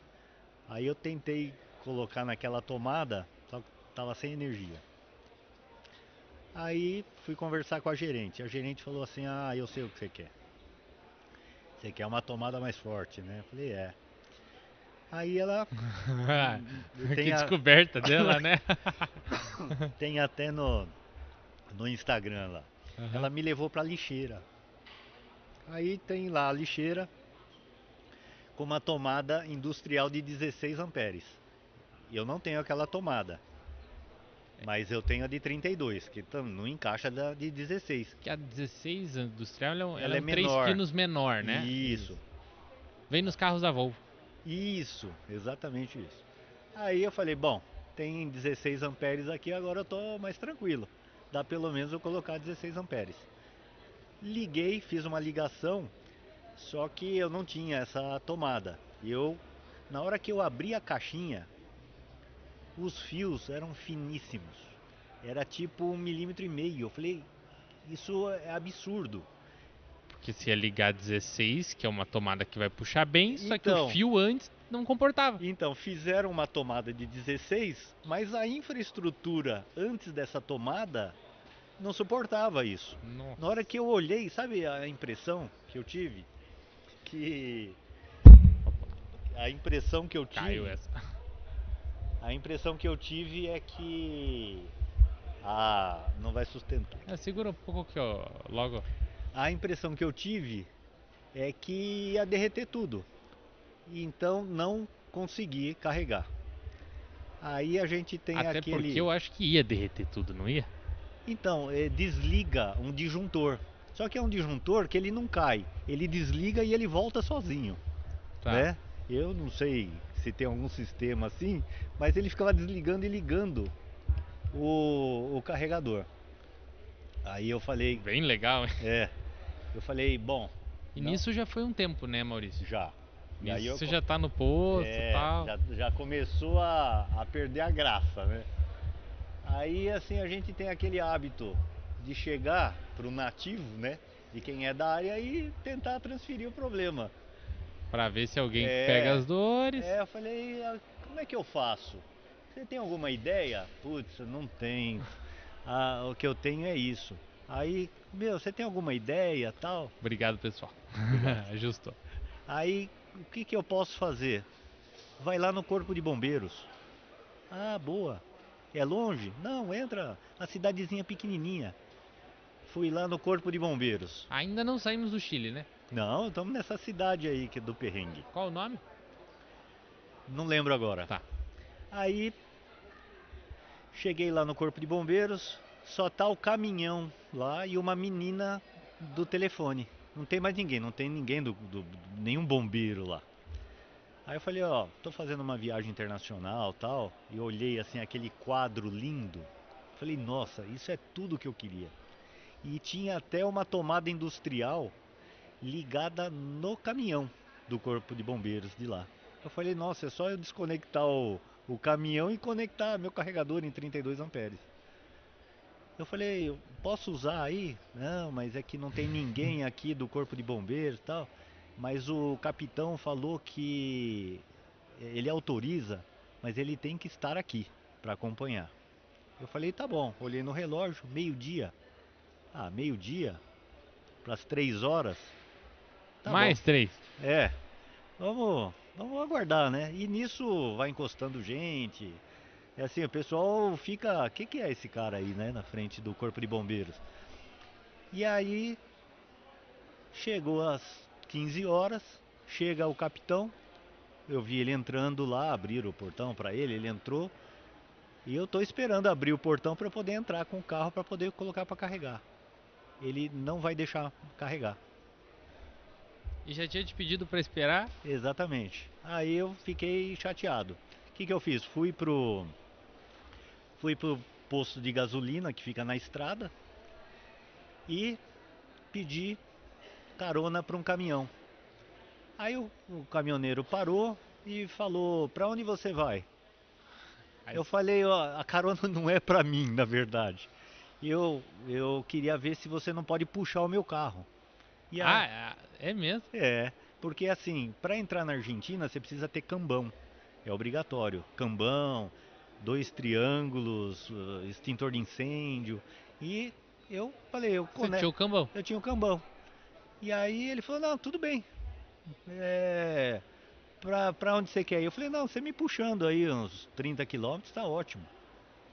Aí eu tentei colocar naquela tomada, só que tava sem energia. Aí fui conversar com a gerente. A gerente falou assim, eu sei o que você quer. Você quer uma tomada mais forte, né? Eu falei, Aí ela Que descoberta dela, né? tem até no Instagram lá. Uhum. Ela me levou pra lixeira. Aí tem lá a lixeira com uma tomada industrial de 16 amperes. Eu não tenho aquela tomada, mas eu tenho a de 32, que não encaixa da de 16. Que a 16 industrial ela Ela é é um 3 menor. pinos menor, né? Isso. Vem nos carros da Volvo. Isso, exatamente isso. Aí eu falei, bom, tem 16 amperes aqui, agora eu tô mais tranquilo. Dá pelo menos eu colocar 16 amperes. Liguei, fiz uma ligação, só que eu não tinha essa tomada. Na hora que eu abri a caixinha, os fios eram finíssimos. Era tipo 1,5 mm. Eu falei, isso é absurdo. Porque se ia ligar 16, que é uma tomada que vai puxar bem, só que o Então, fio antes não comportava. Então, fizeram uma tomada de 16, mas a infraestrutura antes dessa tomada não suportava isso. Na hora Nossa. que eu olhei, sabe a impressão que eu tive? Que Opa, a impressão que eu caiu tive, essa. a impressão que eu tive é que não vai sustentar. Segura um pouco aqui, ó. Logo. A impressão que eu tive é que ia derreter tudo. E então não consegui carregar. Aí a gente tem Até porque aquele. eu acho que ia derreter tudo, não ia? Então, desliga um disjuntor. Só que é um disjuntor que ele não cai. Ele desliga e ele volta sozinho, Tá. né? Eu não sei se tem algum sistema assim, mas ele ficava desligando e ligando o carregador. Aí eu falei, Bem legal, hein? é, eu falei, bom, E não, nisso já foi um tempo, né, Maurício? já. E aí Nisso você já tá no posto e tal. já começou a perder a graça, né? Aí assim a gente tem aquele hábito de chegar pro nativo, né? De quem é da área e tentar transferir o problema. Pra ver se alguém pega É, as dores. eu falei, como é que eu faço? Você tem alguma ideia? Putz, não tem. O que eu tenho é isso. Aí, você tem alguma ideia, tal? Obrigado, pessoal. Obrigado. Ajustou. Aí, o que que eu posso fazer? Vai lá no corpo de bombeiros. Ah, boa. É longe? Não, entra a cidadezinha pequenininha. Fui lá no corpo de bombeiros. Ainda não saímos do Chile, né? Não, estamos nessa cidade aí que é do perrengue. Qual o nome? Não lembro agora. Tá. Aí cheguei lá no corpo de bombeiros, só tá o caminhão lá e uma menina do telefone. Não tem mais ninguém, não tem ninguém nenhum bombeiro lá. Aí eu falei, ó, tô fazendo uma viagem internacional, tal, e olhei assim aquele quadro lindo. Falei, nossa, isso é tudo que eu queria. E tinha até uma tomada industrial ligada no caminhão do corpo de bombeiros de lá. Eu falei, nossa, é só eu desconectar o caminhão e conectar meu carregador em 32 amperes. Eu falei, eu posso usar aí? Não, mas é que não tem ninguém aqui do corpo de bombeiros e tal. Mas o capitão falou que ele autoriza, mas ele tem que estar aqui para acompanhar. Eu falei, tá bom. Olhei no relógio, meio-dia. Ah, meio-dia? Para as 3 horas? Tá bom. Mais 3. É, vamos aguardar, né? E nisso vai encostando gente. É assim, o pessoal fica, o que que é esse cara aí, né, na frente do corpo de bombeiros? E aí chegou às 15 horas, chega o capitão, eu vi ele entrando lá, abriram o portão para ele, ele entrou e eu tô esperando abrir o portão para poder entrar com o carro para poder colocar para carregar. Ele não vai deixar carregar. E já tinha te pedido pra esperar? Exatamente. Aí eu fiquei chateado. O que que eu fiz? Fui pro posto de gasolina que fica na estrada e pedi carona para um caminhão. Aí o caminhoneiro parou e falou: "Pra onde você vai?" Aí, Eu falei: "Ó, a carona não é pra mim, na verdade. Eu queria ver se você não pode puxar o meu carro." E a, é mesmo? porque assim, para entrar na Argentina você precisa ter cambão. É obrigatório. Cambão, dois triângulos, extintor de incêndio. E eu falei, Você tinha o cambão. eu tinha o cambão. E aí ele falou, não, tudo bem. É, pra onde você quer ir? Eu falei, não, você me puxando aí uns 30 quilômetros, tá ótimo.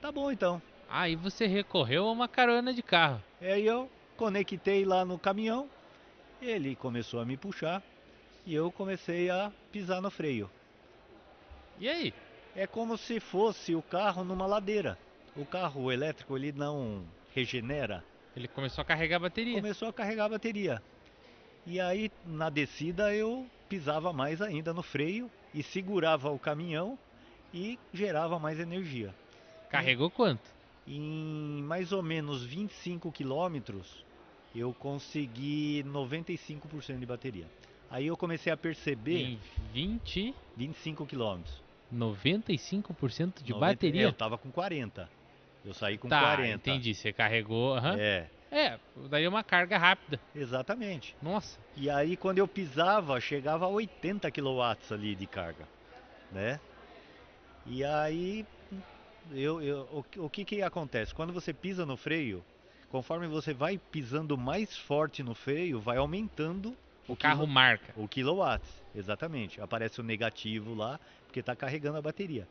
Tá bom então. Aí você recorreu a uma carona de carro. Aí eu conectei lá no caminhão, ele começou a me puxar e eu comecei a pisar no freio. E aí? É como se fosse o carro numa ladeira. O carro elétrico ele não regenera. Ele começou a carregar a bateria. Começou a carregar a bateria. E aí na descida eu pisava mais ainda no freio e segurava o caminhão e gerava mais energia. Carregou quanto? Em mais ou menos 25 quilômetros, eu consegui 95% de bateria. Aí eu comecei a perceber Em 20, 25 quilômetros. 95% de 90, eu bateria? tava com 40. Eu saí com Tá, 40. entendi. Você carregou. Aham. É, Daí é uma carga rápida. exatamente. Nossa. E aí quando eu pisava, chegava a 80 quilowatts ali de carga, né? E aí o que que acontece? Quando você pisa no freio, conforme você vai pisando mais forte no freio, vai aumentando O carro marca. o quilowatts. Exatamente. Aparece o negativo lá, porque está carregando a bateria.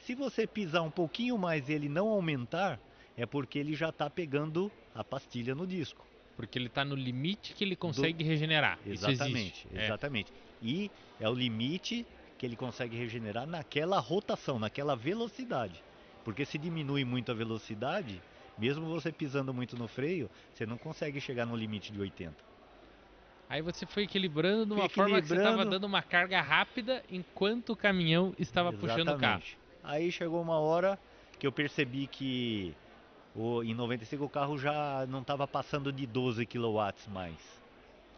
Se você pisar um pouquinho mais e ele não aumentar, é porque ele já está pegando a pastilha no disco. Porque ele tá no limite que ele Do- consegue regenerar. Isso existe. Exatamente, exatamente. E é o limite que ele consegue regenerar naquela rotação, naquela velocidade. Porque se diminui muito a velocidade, mesmo você pisando muito no freio, você não consegue chegar no limite de 80. Aí você foi equilibrando de Fui uma forma que você estava equilibrando, dando uma carga rápida enquanto o caminhão estava puxando o carro. exatamente. Aí chegou uma hora que eu percebi que em 95 o carro já não estava passando de 12 quilowatts mais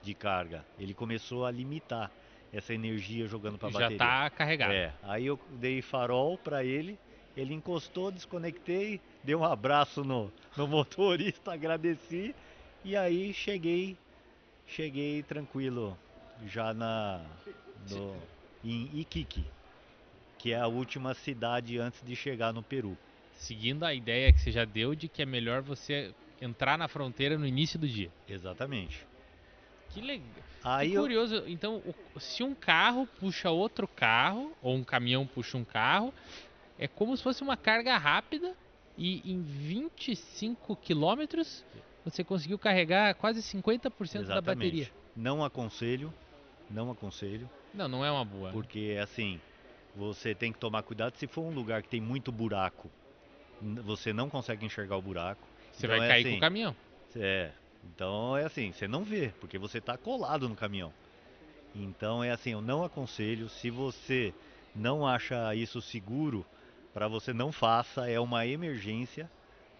de carga. Ele começou a limitar essa energia jogando para a Já bateria. tá carregado. Aí eu dei farol para ele encostou, desconectei, dei um abraço no motorista, agradeci e aí cheguei tranquilo já no, em Iquique, que é a última cidade antes de chegar no Peru. Seguindo a ideia que você já deu de que é melhor você entrar na fronteira no início do dia. Exatamente. Que legal. Que Aí eu, curioso. Então, se um carro puxa outro carro, ou um caminhão puxa um carro, é como se fosse uma carga rápida e em 25 quilômetros você conseguiu carregar quase 50% da bateria. exatamente. Não aconselho, não aconselho, Não, não é uma boa. porque assim, você tem que tomar cuidado se for um lugar que tem muito buraco, você não consegue enxergar o buraco. Você Então vai é cair com o assim, caminhão. é, então é assim, você não vê, porque você está colado no caminhão. Então é assim, eu não aconselho, se você não acha isso seguro, para você não faça, é uma emergência,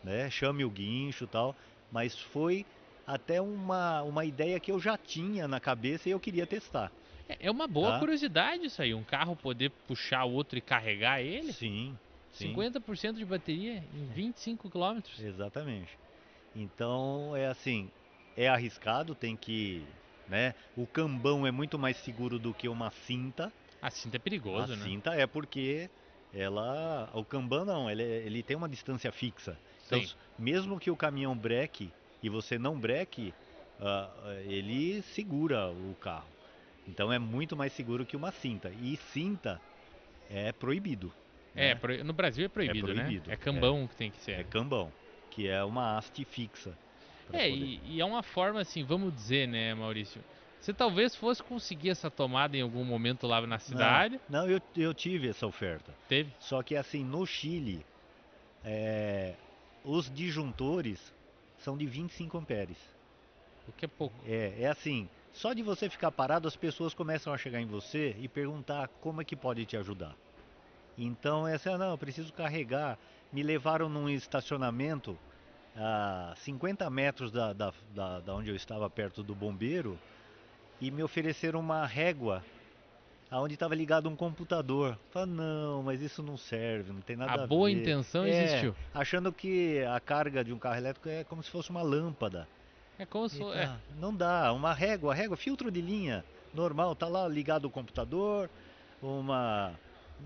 né? Chame o guincho e tal, mas foi até uma ideia que eu já tinha na cabeça e eu queria testar, É uma boa tá? curiosidade isso aí. Um carro poder puxar o outro e carregar ele. Sim, sim, 50% de bateria em 25 quilômetros. exatamente. Então é assim, é arriscado, tem que, né? O cambão é muito mais seguro do que uma cinta. A cinta é A perigoso, né? cinta é porque o Kanban não, ele tem uma distância fixa. Então, Sim. mesmo que o caminhão breque e você não breque, ele segura o carro. Então é muito mais seguro que uma cinta. E cinta é proibido, É, né? no Brasil é É proibido, né? proibido. É cambão que tem que É ser. cambão, que é uma haste fixa para É, poder. e é uma forma assim, vamos dizer, né, Maurício? Você talvez fosse conseguir essa tomada em algum momento lá na Não, cidade. não, eu tive essa oferta. Teve. Só que assim, no Chile, é, os disjuntores são de 25 amperes. O que é pouco. É assim, só de você ficar parado, as pessoas começam a chegar em você e perguntar como é que pode te ajudar. Então é assim, não, eu preciso carregar. Me levaram num estacionamento a 50 metros da onde eu estava perto do bombeiro e me ofereceram uma régua aonde estava ligado um computador. Falei, não, mas isso não serve, não tem A nada a boa ver. intenção É, existiu. achando que a carga de um carro elétrico é como se fosse uma lâmpada. É como se fosse. É. Eita, não dá, uma régua, filtro de linha, normal, tá lá ligado o computador, uma.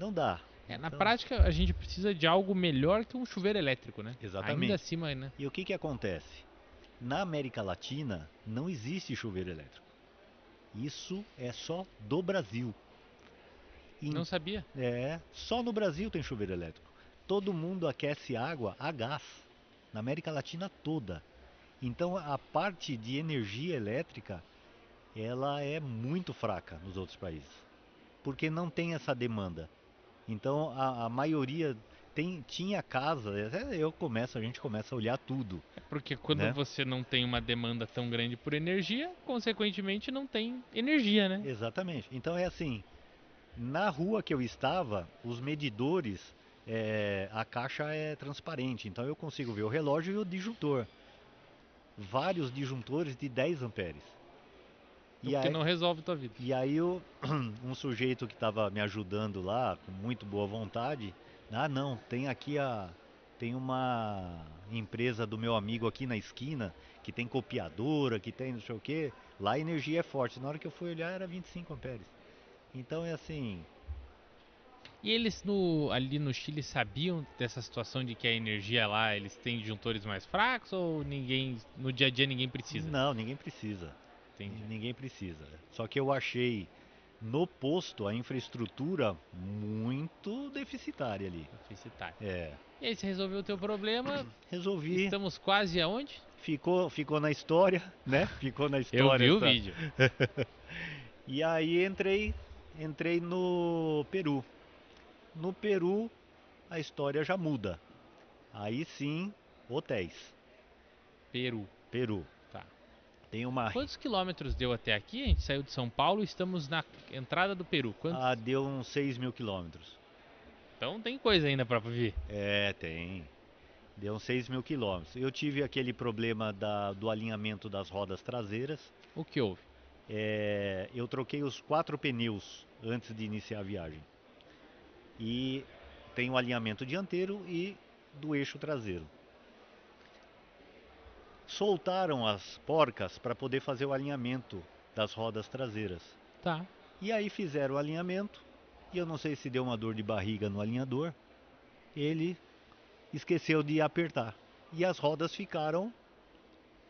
Não dá. Na Então, prática, a gente precisa de algo melhor que um chuveiro elétrico, né? Ainda exatamente. acima, né? E o que que acontece? Na América Latina não existe chuveiro elétrico. Isso é só do Brasil. Não sabia. Só no Brasil tem chuveiro elétrico. Todo mundo aquece água a gás, na América Latina toda. Então a parte de energia elétrica, ela é muito fraca nos outros países, porque não tem essa demanda. Então a maioria tinha casa, até a gente começa a olhar tudo, Porque quando né? você não tem uma demanda tão grande por energia, consequentemente não tem energia, né? Exatamente. Então é assim, na rua que eu estava, os medidores, a caixa é transparente, então eu consigo ver o relógio e o disjuntor. Vários disjuntores de 10 amperes. O E que aí, não resolve tua vida. e aí um sujeito que estava me ajudando lá, com muito boa vontade, não, tem uma empresa do meu amigo aqui na esquina, que tem copiadora, que tem não sei o que, lá a energia é forte. Na hora que eu fui olhar era 25 amperes. Então é assim, E eles ali no Chile sabiam dessa situação de que a energia lá, eles têm disjuntores mais fracos ou ninguém, no dia a dia ninguém precisa? não, ninguém precisa. Entendi. Ninguém precisa. Só que eu achei no posto a infraestrutura muito deficitária ali. Deficitário. É, E aí você resolveu o teu problema, resolvi, estamos quase aonde? ficou na história, né? Ficou na Eu história vi o essa. vídeo. E aí entrei no Peru. No Peru a história já muda. Aí sim, hotéis. Peru. Peru. Tá. Tem uma. Quantos quilômetros deu até aqui? A gente saiu de São Paulo e estamos na entrada do Peru. Quantos? Deu uns 6.000 quilômetros. Então tem coisa ainda pra vir. Tem. Deu uns 6.000 quilômetros. Eu tive aquele problema do alinhamento das rodas traseiras. O que houve? Eu troquei os 4 pneus antes de iniciar a viagem. E tem o alinhamento dianteiro e do eixo traseiro. Soltaram as porcas para poder fazer o alinhamento das rodas traseiras. Tá. E aí fizeram o alinhamento. E eu não sei se deu uma dor de barriga no alinhador. Ele esqueceu de apertar. E as rodas ficaram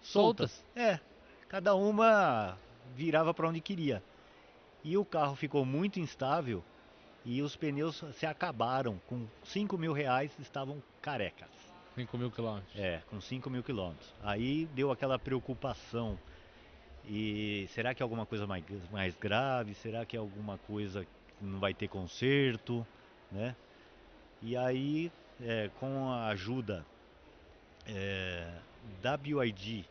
soltas. Soltas? Cada uma virava para onde queria. E o carro ficou muito instável e os pneus se acabaram. Com 5.000 reais estavam carecas. 5.000 quilômetros. Com 5.000 quilômetros. Aí deu aquela preocupação. E será que é alguma coisa mais grave? Será que é alguma coisa que não vai ter conserto? Né? E aí, com a ajuda da BYD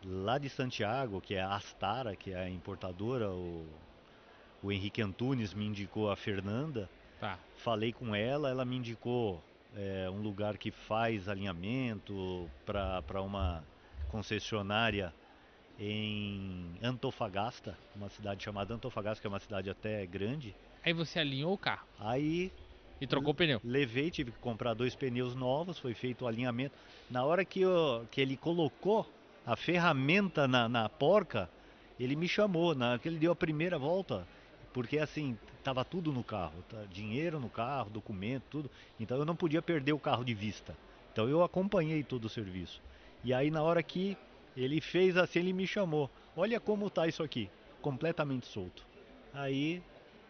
lá de Santiago, que é a Astara, que é a importadora, o Henrique Antunes me indicou a Fernanda. Tá. Falei com ela, ela me indicou um lugar que faz alinhamento para uma concessionária em Antofagasta, uma cidade chamada Antofagasta, que é uma cidade até grande. Aí você alinhou o carro Aí e trocou o pneu. levei, tive que comprar 2 pneus novos, foi feito o alinhamento. Na hora que ele colocou a ferramenta na porca, ele me chamou, na hora que ele deu a primeira volta, porque assim, tava tudo no carro, dinheiro no carro, documento, tudo. Então eu não podia perder o carro de vista. Então eu acompanhei todo o serviço. E aí na hora que ele fez assim, ele me chamou. Olha como tá isso aqui, completamente solto. Aí,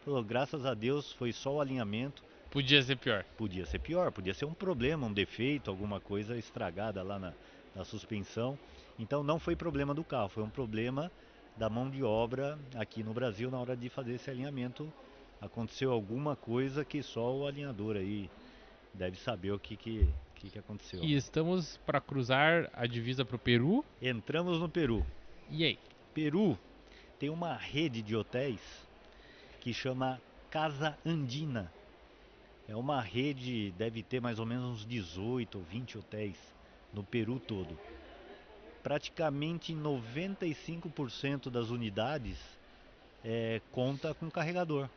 falou, graças a Deus, foi só o alinhamento. Podia ser pior. Podia ser pior, podia ser um problema, um defeito, alguma coisa estragada lá na suspensão. Então não foi problema do carro, foi um problema da mão de obra aqui no Brasil na hora de fazer esse alinhamento. Aconteceu alguma coisa que só o alinhador aí deve saber o que aconteceu. E estamos para cruzar a divisa pro Peru. Entramos no Peru. E aí? Peru tem uma rede de hotéis que chama Casa Andina. É uma rede, deve ter mais ou menos uns 18 ou 20 hotéis no Peru todo. Praticamente 95% das unidades conta com carregador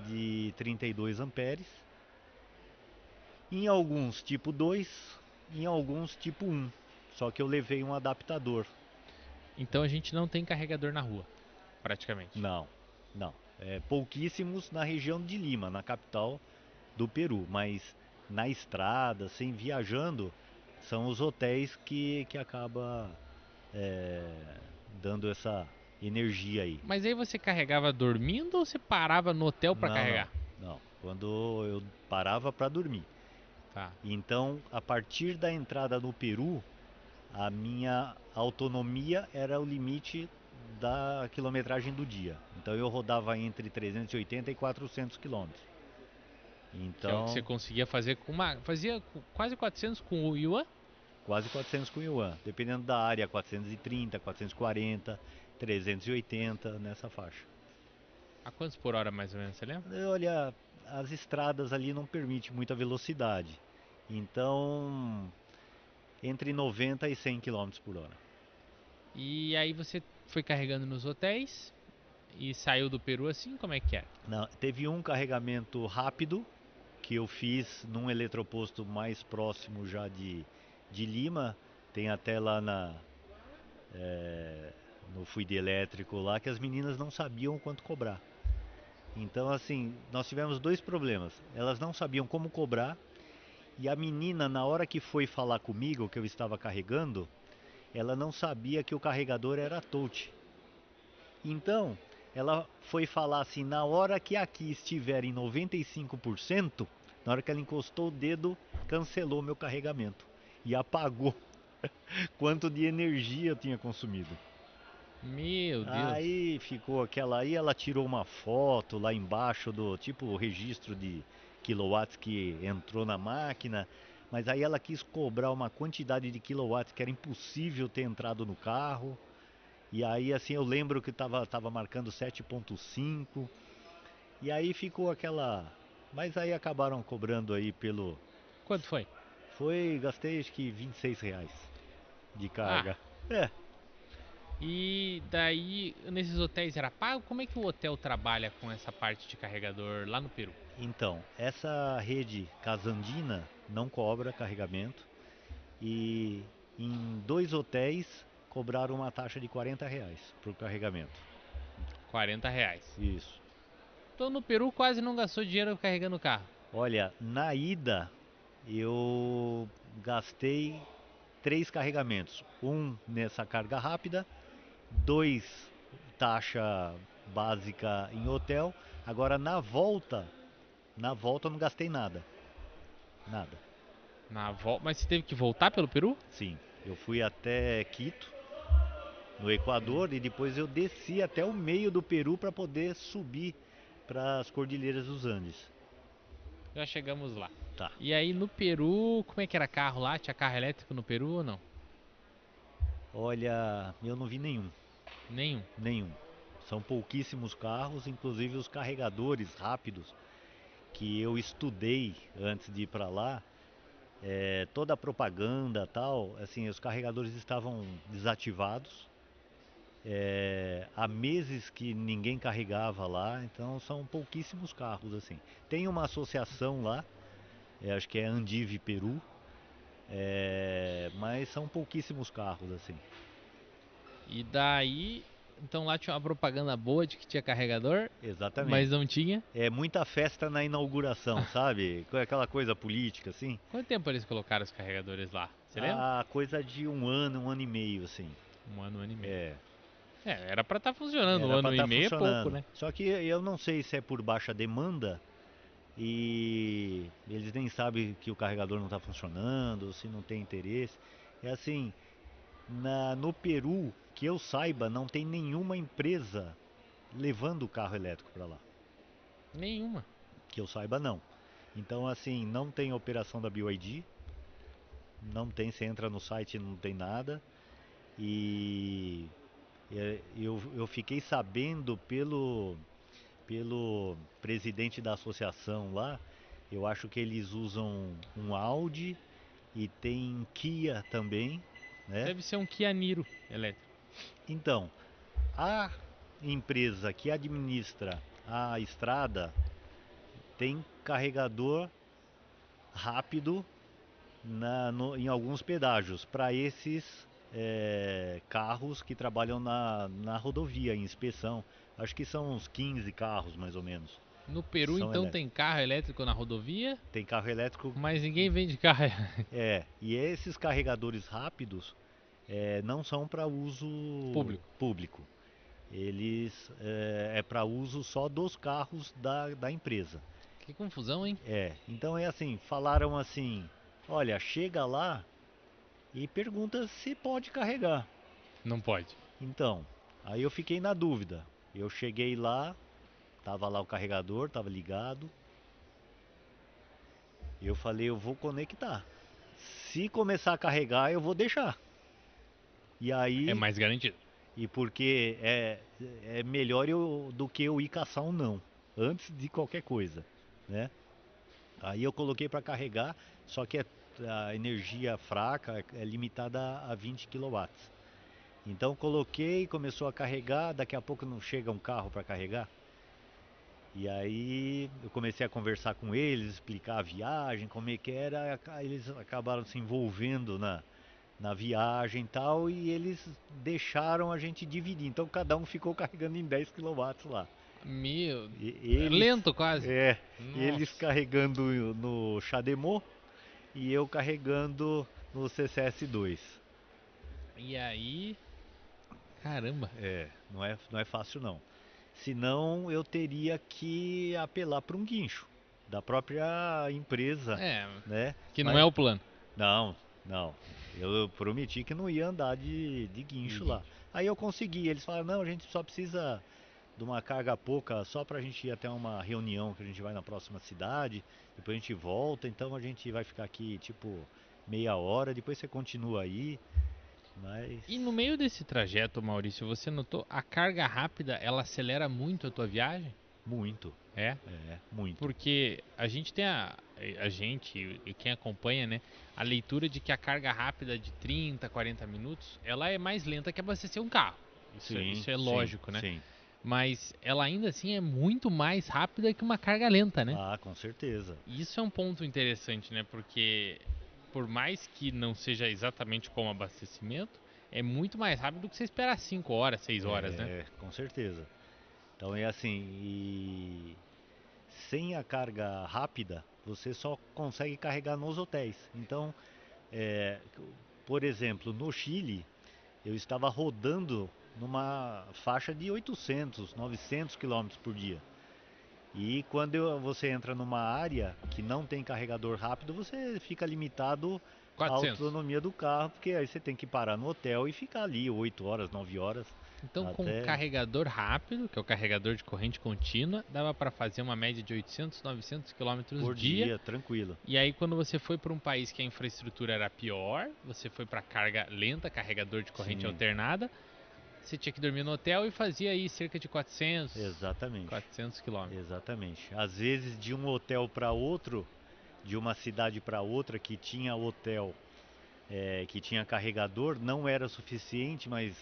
de 32 amperes. Em alguns tipo 2, em alguns tipo 1. Só que eu levei um adaptador. Então a gente não tem carregador na rua, praticamente. Não, não. Pouquíssimos na região de Lima, na capital do Peru, mas na estrada, sem viajando, são os hotéis que acaba dando essa energia aí. Mas aí você carregava dormindo ou você parava no hotel para Não, não, carregar? não. Quando eu parava para dormir. Tá. Então, a partir da entrada no Peru, a minha autonomia era o limite da quilometragem do dia. Então eu rodava entre 380 e 400 quilômetros. Que é o que você Então, conseguia fazer com uma. Fazia quase 400 com o Yuan. quase 400 com yuan. Dependendo da área, 430, 440, 380, nessa faixa. A quantos por hora mais ou menos, você lembra? Olha, as estradas ali não permitem muita velocidade. Então, entre 90 e 100 km por hora. E aí você foi carregando nos hotéis e saiu do Peru assim? Como é que é? Não, teve um carregamento rápido que eu fiz num eletroposto mais próximo já de Lima. Tem até lá no fluido elétrico lá que as meninas não sabiam quanto cobrar. Então, assim, nós tivemos dois problemas. Elas não sabiam como cobrar e a menina, na hora que foi falar comigo, que eu estava carregando, ela não sabia que o carregador era touch. Então, ela foi falar assim, na hora que aqui estiver em 95%, na hora que ela encostou o dedo, cancelou meu carregamento e apagou quanto de energia eu tinha consumido. Meu Deus. Aí ficou aquela aí, ela tirou uma foto lá embaixo do tipo o registro de quilowatts que entrou na máquina, mas aí ela quis cobrar uma quantidade de quilowatts que era impossível ter entrado no carro. E aí assim eu lembro que tava marcando 7,5 e aí ficou aquela, mas aí acabaram cobrando aí pelo, Quanto foi? gastei acho que R$ 26 de Ah, carga. É, e daí nesses hotéis era pago? Como é que o hotel trabalha com essa parte de carregador lá no Peru? então, essa rede Casandina não cobra carregamento e em dois hotéis cobraram uma taxa de R$ 40 por carregamento. R$ 40. Isso. Então no Peru quase não gastou dinheiro carregando o carro. Olha, na ida eu gastei três carregamentos. Um nessa carga rápida, dois taxa básica em hotel. Agora na volta eu não gastei nada. Nada. Na volta, mas você teve que voltar pelo Peru? Sim, eu fui até Quito, no Equador, e depois eu desci até o meio do Peru para poder subir para as Cordilheiras dos Andes. Já chegamos lá. Tá. E aí no Peru, como é que era carro lá? Tinha carro elétrico no Peru ou não? Olha, eu não vi nenhum, Nenhum. nenhum. São pouquíssimos carros, inclusive os carregadores rápidos que eu estudei antes de ir para lá. Toda a propaganda tal, assim, os carregadores estavam desativados. Há meses que ninguém carregava lá, então são pouquíssimos carros assim. Tem uma associação lá, acho que é Andive Peru, mas são pouquíssimos carros assim. E daí, então lá tinha uma propaganda boa de que tinha carregador, mas Exatamente. não tinha. É muita festa na inauguração, sabe? Com aquela coisa política assim. Quanto tempo eles colocaram os carregadores lá? Você lembra? A coisa de um ano e meio assim. Um ano e meio. É, Era pra estar funcionando, um era para ano e estar meio é pouco, funcionando. né? Só que eu não sei se é por baixa demanda e eles nem sabem que o carregador não está funcionando, se não tem interesse. É assim, no Peru, que eu saiba, não tem nenhuma empresa levando o carro elétrico para lá. Nenhuma. Que eu saiba, não. Então, assim, não tem operação da BYD, não tem, você entra no site não tem nada. E eu fiquei sabendo pelo presidente da associação lá, eu acho que eles usam um Audi e tem Kia também, né? Deve ser um Kia Niro elétrico. Então, a empresa que administra a estrada tem carregador rápido em alguns pedágios para esses carros que trabalham na rodovia, em inspeção. Acho que são uns 15 carros mais ou menos. No Peru, São então, elétricos. tem carro elétrico na rodovia, Tem carro elétrico. mas ninguém vende carro elétrico. E esses carregadores rápidos não são para uso Público. público. Eles é para uso só dos carros da empresa. Que confusão, hein? Então é assim, falaram assim, olha, chega lá e pergunta se pode carregar. Não pode. Então, aí eu fiquei na dúvida. Eu cheguei lá, tava lá o carregador, tava ligado. Eu falei, eu vou conectar. Se começar a carregar, eu vou deixar. E É aí, mais garantido. e porque é melhor do que eu ir caçar um não, antes de qualquer coisa, né? Aí eu coloquei para carregar, só que a energia fraca é limitada a 20 quilowatts. Então coloquei, começou a carregar, daqui a pouco não chega um carro para carregar. E aí eu comecei a conversar com eles, explicar a viagem, como é que era, eles acabaram se envolvendo na viagem e tal, e eles deixaram a gente dividir. Então cada um ficou carregando em 10 quilowatts lá. Meu, Eles, lento quase. é, eles Nossa. carregando no CHAdeMO e eu carregando no CCS2. E aí, caramba. Não é fácil não. Senão eu teria que apelar para um guincho da própria empresa, É, né? que não é Mas o plano. não, não. Eu prometi que não ia andar de guincho lá. Seguinte. Aí eu consegui. Eles falaram, não, a gente só precisa de uma carga pouca, só pra gente ir até uma reunião que a gente vai na próxima cidade. Depois a gente volta, então a gente vai ficar aqui tipo meia hora, depois você continua aí. Mas E no meio desse trajeto, Maurício, você notou a carga rápida, ela acelera muito a tua viagem? muito, É? muito. Porque a gente tem a gente e quem acompanha, né, a leitura de que a carga rápida de 30, 40 minutos, ela é mais lenta que abastecer um carro. Sim, Isso é sim, lógico, né? sim. Mas ela ainda assim é muito mais rápida que uma carga lenta, né? Ah, com certeza. E isso é um ponto interessante, né? Porque por mais que não seja exatamente como abastecimento, é muito mais rápido do que você esperar 5 horas, 6 horas, né? Com certeza. Então é assim, e sem a carga rápida, você só consegue carregar nos hotéis. Então, é, por exemplo, no Chile, eu estava rodando numa faixa de 800, 900 quilômetros por dia. E quando você entra numa área que não tem carregador rápido, você fica limitado à 400. autonomia do carro, porque aí você tem que parar no hotel e ficar ali 8 horas, 9 horas Então, com um até carregador rápido, que é o carregador de corrente contínua, dava para fazer uma média de 800, 900 quilômetros por dia. dia, tranquilo. E aí, quando você foi para um país que a infraestrutura era pior, você foi para carga lenta, carregador de corrente Sim, alternada, você tinha que dormir no hotel e fazia aí cerca de 400, exatamente. 400 quilômetros. Exatamente. Às vezes de um hotel para outro, de uma cidade para outra que tinha hotel, que tinha carregador, não era suficiente, mas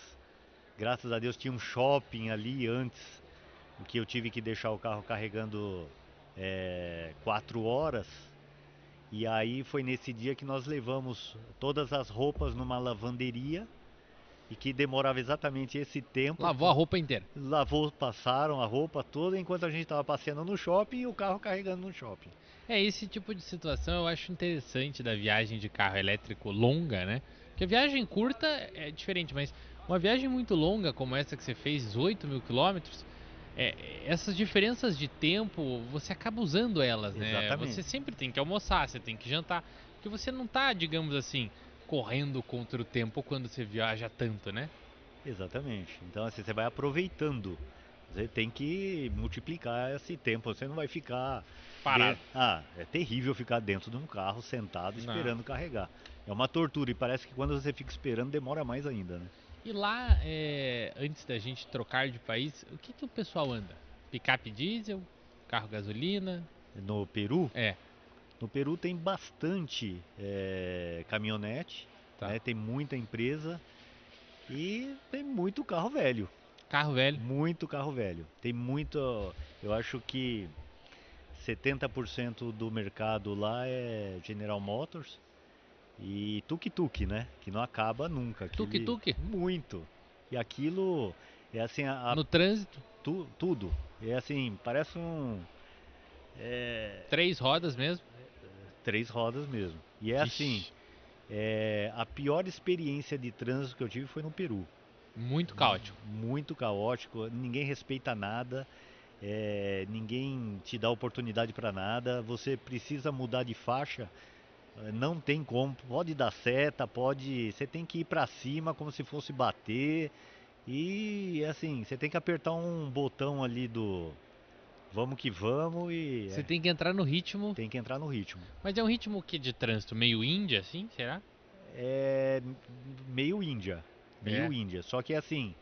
graças a Deus tinha um shopping ali antes, o que eu tive que deixar o carro carregando 4 horas. E aí foi nesse dia que nós levamos todas as roupas numa lavanderia e que demorava exatamente esse tempo. Lavou a roupa inteira. Lavou, passaram a roupa toda enquanto a gente estava passeando no shopping e o carro carregando no shopping. É esse tipo de situação eu acho interessante da viagem de carro elétrico longa, né? Porque a viagem curta é diferente, mas uma viagem muito longa como essa que você fez, 8 mil quilômetros, essas diferenças de tempo você acaba usando elas, né? Você Exatamente. sempre tem que almoçar, você tem que jantar, porque você não tá, digamos assim, correndo contra o tempo quando você viaja tanto, né? Exatamente. Então assim, você vai aproveitando. Você tem que multiplicar esse tempo. Você não vai ficar Parado. é terrível ficar dentro de um carro sentado Não. esperando carregar. É uma tortura e parece que quando você fica esperando demora mais ainda, né? E lá, antes da gente trocar de país, o que o pessoal anda? Picape diesel, carro gasolina? No Peru, É, no Peru tem bastante caminhonete, tá. né? Tem muita empresa e tem muito carro velho. Carro velho. Muito carro velho. Tem muito. Eu acho que 70% do mercado lá é General Motors e tuk-tuk, né? Que não acaba nunca. Aquele. Tuk-tuk. Muito. E aquilo é assim, No trânsito, tudo. É assim, parece um. É, 3 rodas mesmo. 3 rodas mesmo. E é assim, Vixe, a pior experiência de trânsito que eu tive foi no Peru. muito caótico. Muito caótico, ninguém respeita nada. Ninguém te dá oportunidade para nada. Você precisa mudar de faixa, não tem como. Pode dar seta, pode. Você tem que ir para cima como se fosse bater. E assim, você tem que apertar um botão ali vamos que vamos e Você tem que entrar no ritmo, tem que entrar no ritmo. mas é um ritmo que de trânsito meio Índia, assim, será? É meio Índia, É. meio Índia. Só que assim,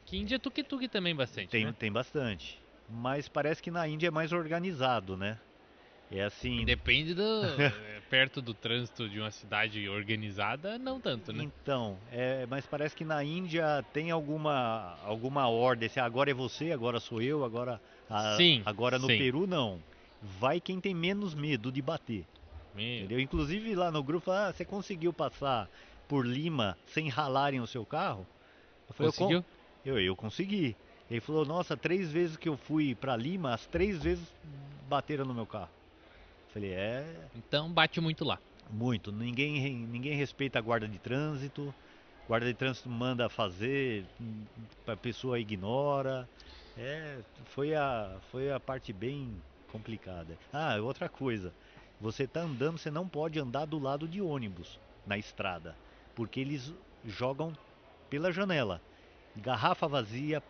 Que Índia é tuk-tuk também bastante, tem, né? tem bastante. Mas parece que na Índia é mais organizado, né? É assim, Depende do. Perto do trânsito de uma cidade organizada, não tanto, né? então, mas parece que na Índia tem alguma ordem, assim, agora é você, agora sou eu, Sim, agora no sim. Peru não. Vai quem tem menos medo de bater, Meu. entendeu? Inclusive lá no grupo, você conseguiu passar por Lima sem ralarem o seu carro? Eu falei, Conseguiu? eu consegui. Ele falou, nossa, 3 vezes que eu fui pra Lima, as 3 vezes bateram no meu carro. Eu falei, Então bate muito lá. muito. Ninguém respeita a guarda de trânsito. Guarda de trânsito manda fazer, a pessoa ignora. É, foi a parte bem complicada. Ah, outra coisa. Você tá andando, você não pode andar do lado de ônibus na estrada, porque eles jogam pela janela. Garrafa vazia,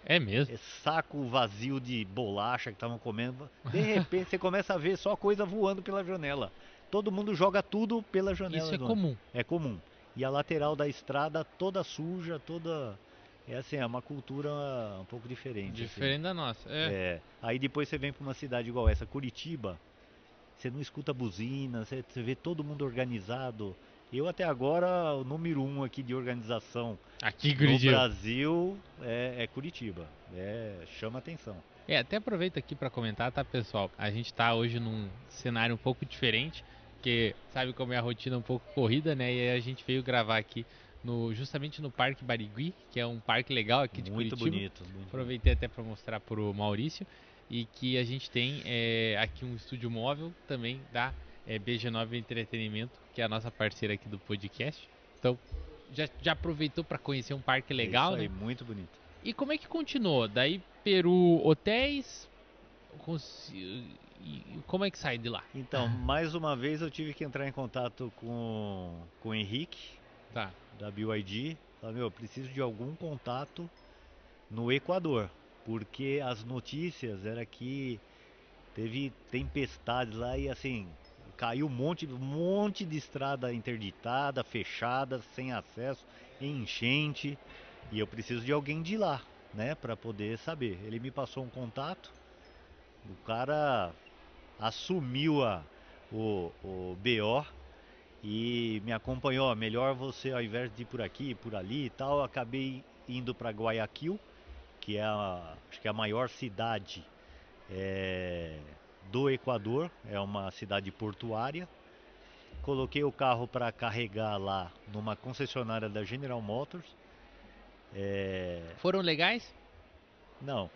É mesmo. saco vazio de bolacha que estavam comendo. De repente você começa a ver só coisa voando pela janela. Todo mundo joga tudo pela Isso janela é do ônibus. comum. É comum. E a lateral da estrada toda suja, toda. É assim, é uma cultura um pouco diferente, assim. Diferente da nossa. É. Aí depois você vem para uma cidade igual essa, Curitiba, você não escuta buzina, você vê todo mundo organizado. Eu até agora, o número 1 aqui de organização Aqui em no Curitiba. Brasil é Curitiba. Chama atenção. Até aproveito aqui para comentar, tá, pessoal? A gente tá hoje num cenário um pouco diferente, porque sabe como é a rotina um pouco corrida, né? E aí a gente veio gravar aqui justamente no Parque Barigui, que é um parque legal aqui de Muito Curitiba. bonito, muito bonito. Aproveitei até para mostrar pro Maurício e que a gente tem aqui um estúdio móvel também da BG9 Entretenimento, que é a nossa parceira aqui do podcast. Então, já aproveitou para conhecer um parque É isso legal, aí, né? muito bonito. E como é que continuou? Daí Peru hotéis, e como é que sai de lá? Então, mais uma vez eu tive que entrar em contato com o Henrique, Tá. da BYD. Falei, meu, eu preciso de algum contato no Equador, porque as notícias era que teve tempestades lá e assim, caiu um monte de estrada interditada, fechada, sem acesso, em enchente, e eu preciso de alguém de lá, né, para poder saber. Ele me passou um contato, o cara assumiu o BO e me acompanhou. Ó, melhor você, ao invés de ir por aqui, por ali e tal, acabei indo para Guayaquil, que acho que é a maior cidade é, do Equador, é uma cidade portuária. Coloquei o carro para carregar lá numa concessionária da General Motors. É, Foram legais? não,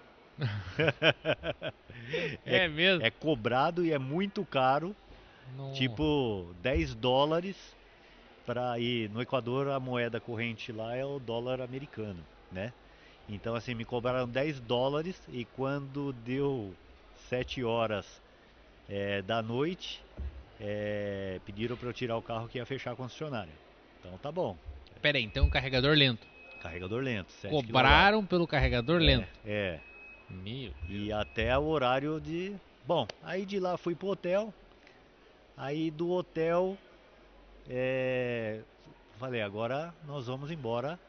é, É mesmo? é cobrado e é muito caro, Não. tipo US$ 10. Ir no Equador, a moeda corrente lá é o dólar americano, né? Então assim, me cobraram US$ 10 e quando deu 7 horas da noite, pediram para eu tirar o carro que ia fechar a concessionária. Então tá bom, Pera aí, então um carregador lento. carregador lento, 7 kW. Cobraram pelo carregador É, lento. é. Meu Deus. E até o horário de. Bom, aí de lá fui pro hotel. Aí do hotel, falei, agora nós vamos embora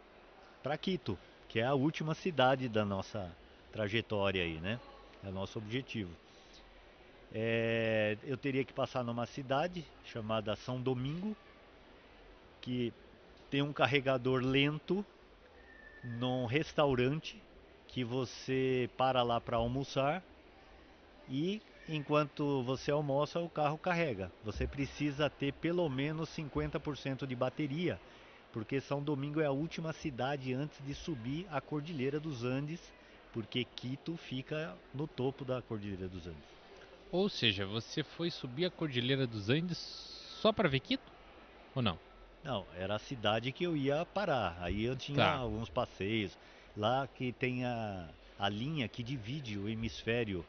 para Quito, que é a última cidade da nossa trajetória aí, né? É o nosso objetivo. Eu teria que passar numa cidade chamada São Domingo, que tem um carregador lento num restaurante que você para lá para almoçar e enquanto você almoça o carro carrega. Você precisa ter pelo menos 50% de bateria, porque São Domingo é a última cidade antes de subir a Cordilheira dos Andes, porque Quito fica no topo da Cordilheira dos Andes. Ou seja, você foi subir a Cordilheira dos Andes só para ver Quito? Ou não? Não, era a cidade que eu ia parar. Aí eu tinha Tá. alguns passeios. Lá que tem a linha que divide o hemisfério,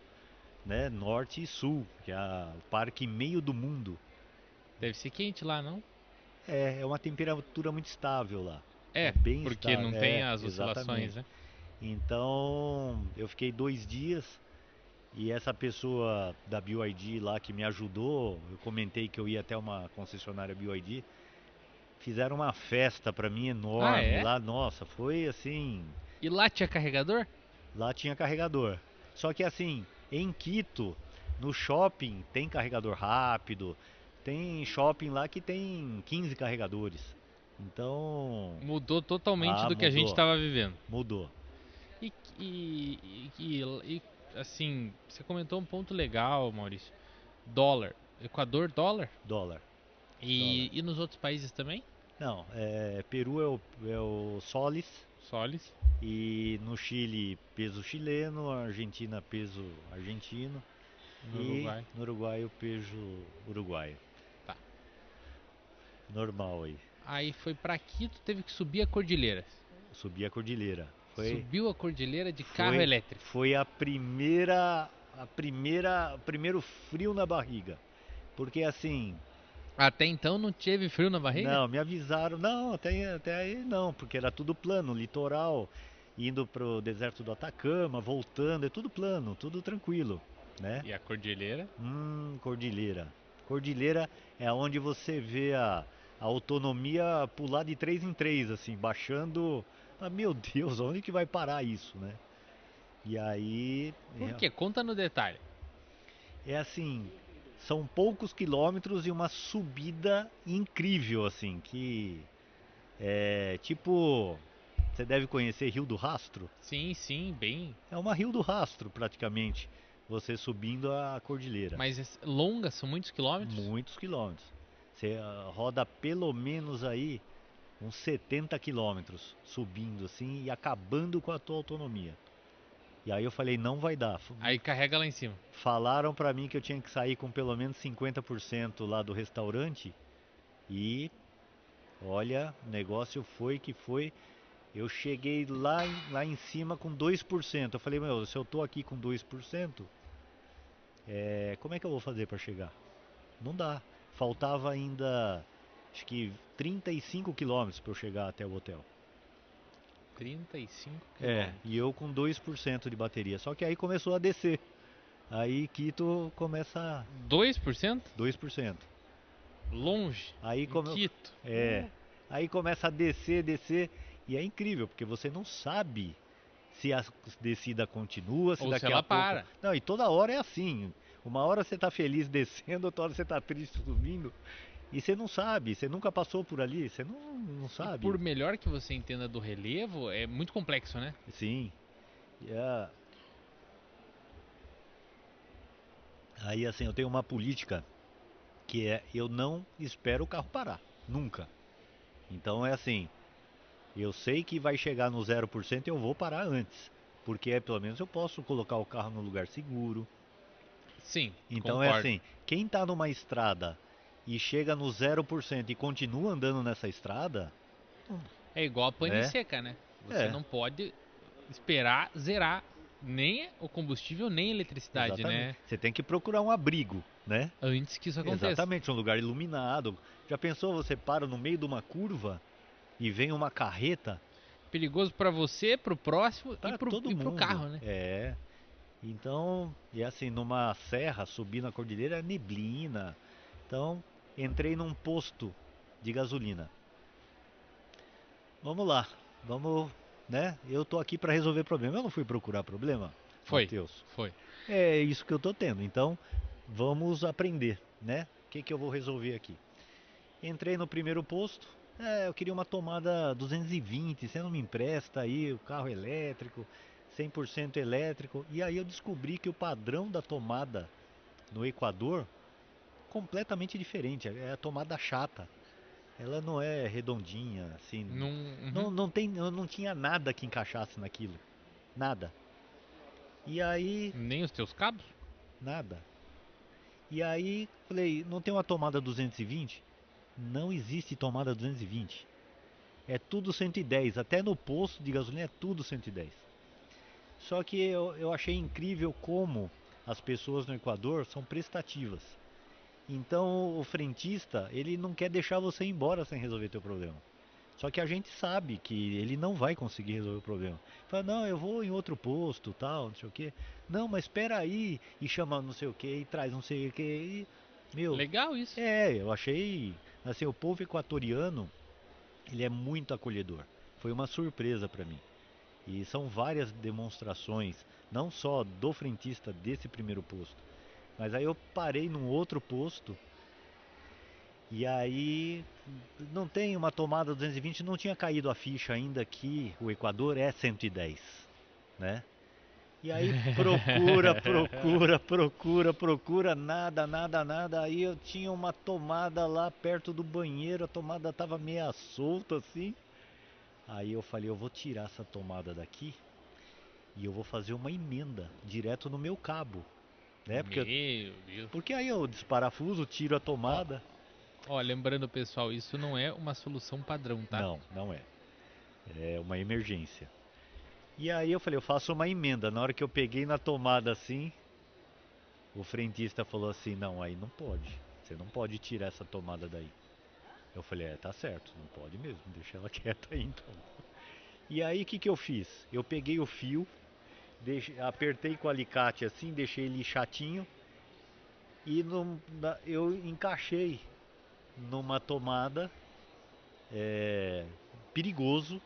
né, norte e sul, que é o parque meio do mundo. Deve ser quente lá, não? É uma temperatura muito estável lá. É É, bem porque não estável. tem as oscilações, Exatamente. né? Então eu fiquei 2 dias E essa pessoa da BYD lá que me ajudou, eu comentei que eu ia até uma concessionária BYD, fizeram uma festa pra mim Ah, enorme é? lá, nossa, foi assim, E lá tinha carregador? lá tinha carregador. Só que assim, em Quito, no shopping tem carregador rápido, tem shopping lá que tem 15 carregadores. Então, Mudou totalmente do que a gente estava vivendo. mudou, E, e, assim, você comentou um ponto legal, Maurício. Dólar. Equador, dólar? dólar, dólar. E nos outros países também? Não, Peru é o soles, Soles. e no Chile peso chileno, Argentina peso argentino No e Uruguai. no Uruguai o peso uruguaio. Tá. Normal aí. Aí foi pra Quito, teve que subir a cordilheira. Subi a cordilheira. Foi, Subiu a cordilheira de carro foi, elétrico. foi o primeiro frio na barriga. Porque assim, Até então não teve frio na barriga? não, me avisaram, não, até aí não, porque era tudo plano, litoral, indo pro deserto do Atacama, voltando, é tudo plano, tudo tranquilo, né? E a cordilheira? Cordilheira. Cordilheira é onde você vê a autonomia pular de 3 em 3, assim, baixando. Ah, meu Deus, onde que vai parar isso, né? E aí, Por quê? Conta no detalhe. é assim, são poucos quilômetros e uma subida incrível, assim, que é tipo, você deve conhecer Rio do Rastro? Sim, sim, bem. É uma Rio do Rastro, praticamente, você subindo a cordilheira. Mas longa, são muitos quilômetros? Muitos quilômetros. Você roda pelo menos aí uns 70 quilômetros subindo assim e acabando com a tua autonomia. E aí eu falei, não vai dar. Aí carrega lá em cima. Falaram pra mim que eu tinha que sair com pelo menos 50% lá do restaurante e olha, o negócio foi que foi. Eu cheguei lá em cima com 2%. Eu falei, meu, se eu tô aqui com 2%, como é que eu vou fazer pra chegar? Não dá. Faltava ainda, acho que 35 quilômetros para eu chegar até o hotel. 35 E quilômetros. eu com 2% de bateria. Só que aí começou a descer. Aí Quito começa 2%? 2%. Longe. Aí Em como Quito. aí começa a descer, descer e é incrível, porque você não sabe se a descida continua, se Ou se daqui a ela pouco. para. Não, e toda hora é assim. Uma hora você tá feliz descendo, outra hora você tá triste subindo. E você não sabe, você nunca passou por ali, você não E sabe. por melhor que você entenda do relevo, é muito complexo, né? Sim. E, aí assim, eu tenho uma política que é eu não espero o carro parar, nunca. Então é assim, eu sei que vai chegar no 0% e eu vou parar antes, porque pelo menos eu posso colocar o carro no lugar seguro. Sim, Então é concordo. assim, quem está numa estrada e chega no 0% e continua andando nessa estrada, É igual a pane né? seca, né? Você É, não pode esperar zerar nem o combustível nem a eletricidade, exatamente. né? Você tem que procurar um abrigo, né? Antes que isso aconteça. Exatamente, um lugar iluminado. Já pensou, você para no meio de uma curva e vem uma carreta Perigoso pra você, pro próximo para todo e pro mundo? carro, né? Então, e assim, numa serra, subir na cordilheira, é neblina. Então, entrei num posto de gasolina. Vamos lá, vamos, né? Eu tô aqui para resolver problema. Eu não fui procurar problema, Foi, Matheus. foi. É isso que eu tô tendo. Então, vamos aprender, né? O que que eu vou resolver aqui? Entrei no primeiro posto. Eu queria uma tomada 220. Você não me empresta aí o carro elétrico, 100% elétrico. E aí eu descobri que o padrão da tomada no Equador completamente diferente. É a tomada chata. Ela não é redondinha, assim. Não, Não, uhum. não tinha nada que encaixasse naquilo. Nada. E aí, Nem os teus cabos? nada. E aí, falei, não tem uma tomada 220? Não existe tomada 220. É tudo 110. Até no posto de gasolina é tudo 110. Só que eu achei incrível como as pessoas no Equador são prestativas. Então o frentista, ele não quer deixar você ir embora sem resolver teu problema. Só que a gente sabe que ele não vai conseguir resolver o problema. Fala, não, eu vou em outro posto, tal, não sei o quê. Não, mas espera aí, e chama não sei o quê, e traz não sei o quê. Meu, Legal isso. eu achei, assim, o povo equatoriano, ele é muito acolhedor. Foi uma surpresa para mim. E são várias demonstrações, não só do frentista desse primeiro posto, mas aí eu parei num outro posto e aí não tem uma tomada 220, não tinha caído a ficha ainda que o Equador é 110, né? E aí procura, nada, nada, nada. Aí eu tinha uma tomada lá perto do banheiro, a tomada tava meia solta assim. Aí eu falei, eu vou tirar essa tomada daqui e eu vou fazer uma emenda direto no meu cabo, né? Meu Deus. Porque aí eu desparafuso, tiro a Ó, tomada. ó, lembrando, pessoal, isso não é uma solução padrão, tá? Não, não é. É uma emergência. E aí eu falei, eu faço uma emenda. Na hora que eu peguei na tomada assim, o frentista falou assim, não, aí não pode. Você não pode tirar essa tomada daí. Eu falei, tá certo, não pode mesmo, deixa ela quieta aí então. E aí o que que eu fiz? Eu peguei o fio, apertei com o alicate assim, deixei ele chatinho e eu encaixei numa tomada, é, perigoso,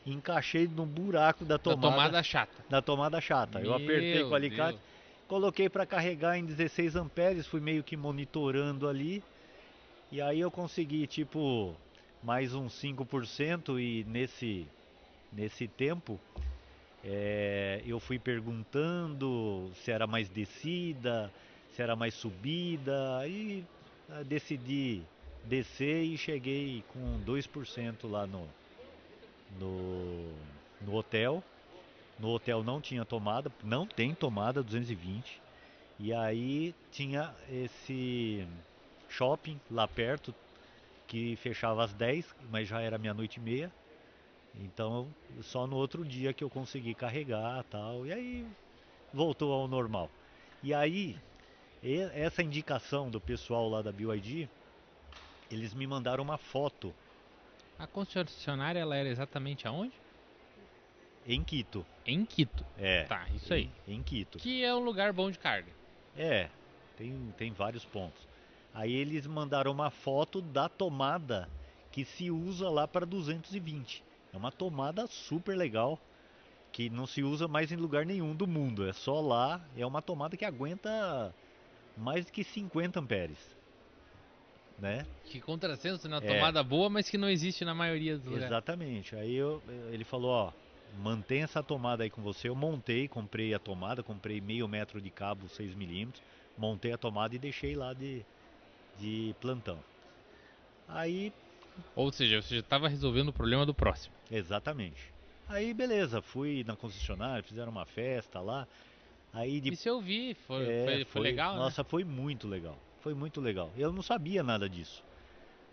e encaixei no buraco Da tomada chata. da tomada chata. Eu apertei com o Meu alicate, Deus. coloquei para carregar em 16 amperes, fui meio que monitorando ali, e aí eu consegui tipo mais uns 5% e nesse tempo eu fui perguntando se era mais descida, se era mais subida, aí decidi descer e cheguei com 2% lá no, no hotel. No hotel não tinha tomada, não tem tomada 220. E aí tinha esse shopping lá perto que fechava às 10, mas já era meia-noite e meia. Então só no outro dia que eu consegui carregar tal. E aí voltou ao normal. E aí, essa indicação do pessoal lá da BYD, eles me mandaram uma foto A concessionária, ela era exatamente aonde? em Quito. Em Quito. É, Tá, isso aí. em Quito. Que é um lugar bom de carga. É, tem vários pontos. Aí eles mandaram uma foto da tomada que se usa lá para 220. É uma tomada super legal que não se usa mais em lugar nenhum do mundo. É só lá, é uma tomada que aguenta mais que 50 amperes, né? Que contrassenso na É, tomada boa, mas que não existe na maioria dos lugares. exatamente. Aí ele falou, ó, mantém essa tomada aí com você. Eu montei, comprei a tomada, comprei meio metro de cabo 6 milímetros, montei a tomada e deixei lá de plantão. Aí, Ou seja, você já estava resolvendo o problema do próximo. exatamente. Aí beleza, fui na concessionária, fizeram uma festa lá. Aí de, Isso eu vi, foi legal, né? nossa, foi muito legal. Foi muito legal. Eu não sabia nada disso,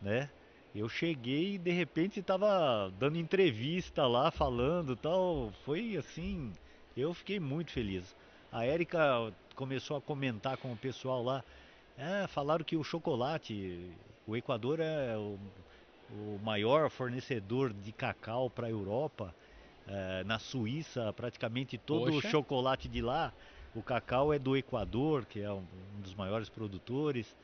né? Eu cheguei e de repente estava dando entrevista lá, falando, tal. Foi assim, eu fiquei muito feliz. A Érica começou a comentar com o pessoal lá. Falaram que o chocolate, o Equador é o maior fornecedor de cacau para a Europa. Na Suíça, praticamente todo o Poxa, chocolate de lá, o cacau é do Equador, que é um dos maiores produtores.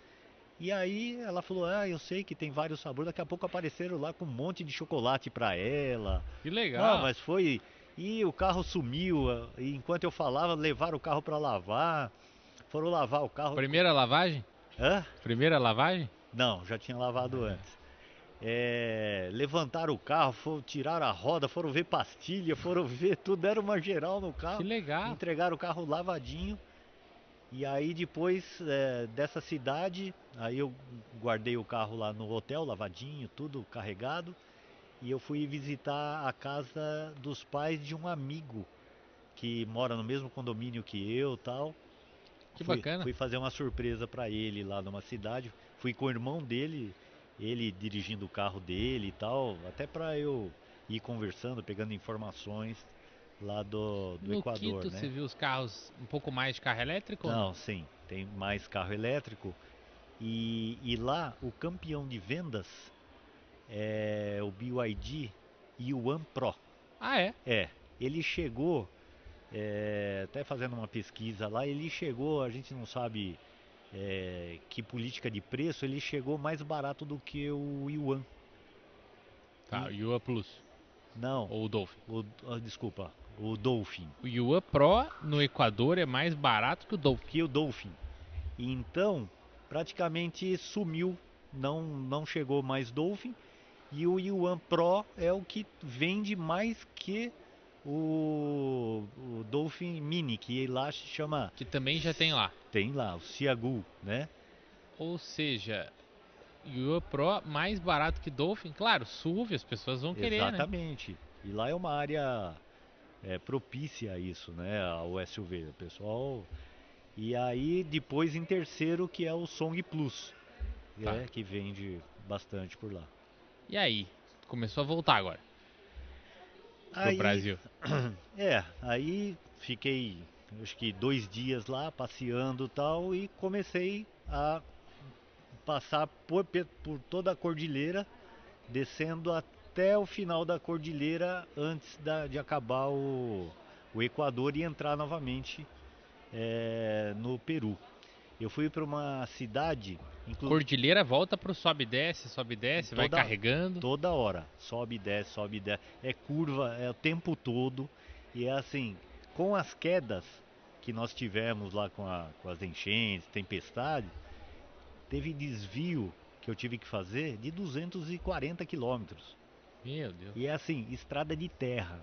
E aí ela falou: eu sei que tem vários sabores. Daqui a pouco apareceram lá com um monte de chocolate para ela. que Não, legal. mas foi. E o carro sumiu. E enquanto eu falava, levaram o carro para lavar. Foram lavar o carro. Primeira lavagem? Hã? Primeira lavagem? Não, já tinha lavado antes. Levantaram o carro, tiraram a roda, foram ver pastilha, foram ver tudo, deram uma geral no Que carro, legal. entregaram o carro lavadinho. E aí depois dessa cidade, aí eu guardei o carro lá no hotel, lavadinho, tudo carregado. E eu fui visitar a casa dos pais de um amigo que mora no mesmo condomínio que eu, tal. Que bacana. Fui fazer uma surpresa para ele lá numa cidade. Fui com o irmão dele, ele dirigindo o carro dele e tal, até para eu ir conversando, pegando informações lá do No Equador, Quito você né? viu os carros, um pouco mais de carro elétrico ou Não, não? sim, tem mais carro elétrico. E lá o campeão de vendas é o BYD Yuan Pro. Ah, é? Ele chegou, até fazendo uma pesquisa lá, ele chegou, a gente não sabe que política de preço, ele chegou mais barato do que o Yuan. Tá, o E, Yua Plus. não, Ou o Dolphin. desculpa, o Dolphin. O Yua Pro no Equador é mais barato que o Dolphin. Que o Dolphin. Então, praticamente sumiu, não chegou mais Dolphin. E o Yuan Pro é o que vende mais que o Dolphin Mini, que lá se chama. Que também já tem lá. Tem lá, o Xiaogu, né? Ou seja, Yua Pro mais barato que Dolphin. Claro, SUV, as pessoas vão querer, né? Exatamente. E lá é uma área propícia a isso, né? Ao SUV, o pessoal. E aí, depois em terceiro, que é o Song Plus, Tá. que vende bastante por lá. E aí? Começou a voltar agora pro Aí, Brasil. aí fiquei, acho que 2 dias lá passeando e tal, e comecei a passar por toda a cordilheira, descendo até o final da cordilheira antes de acabar o Equador e entrar novamente no Peru. Eu fui para uma cidade, Cordilheira volta pro sobe e desce, vai carregando. toda hora, sobe e desce, sobe e desce. É curva, é o tempo todo. E é assim, com as quedas que nós tivemos lá com as enchentes, tempestade, teve desvio que eu tive que fazer de 240 quilômetros. Meu Deus. E é assim, estrada de terra.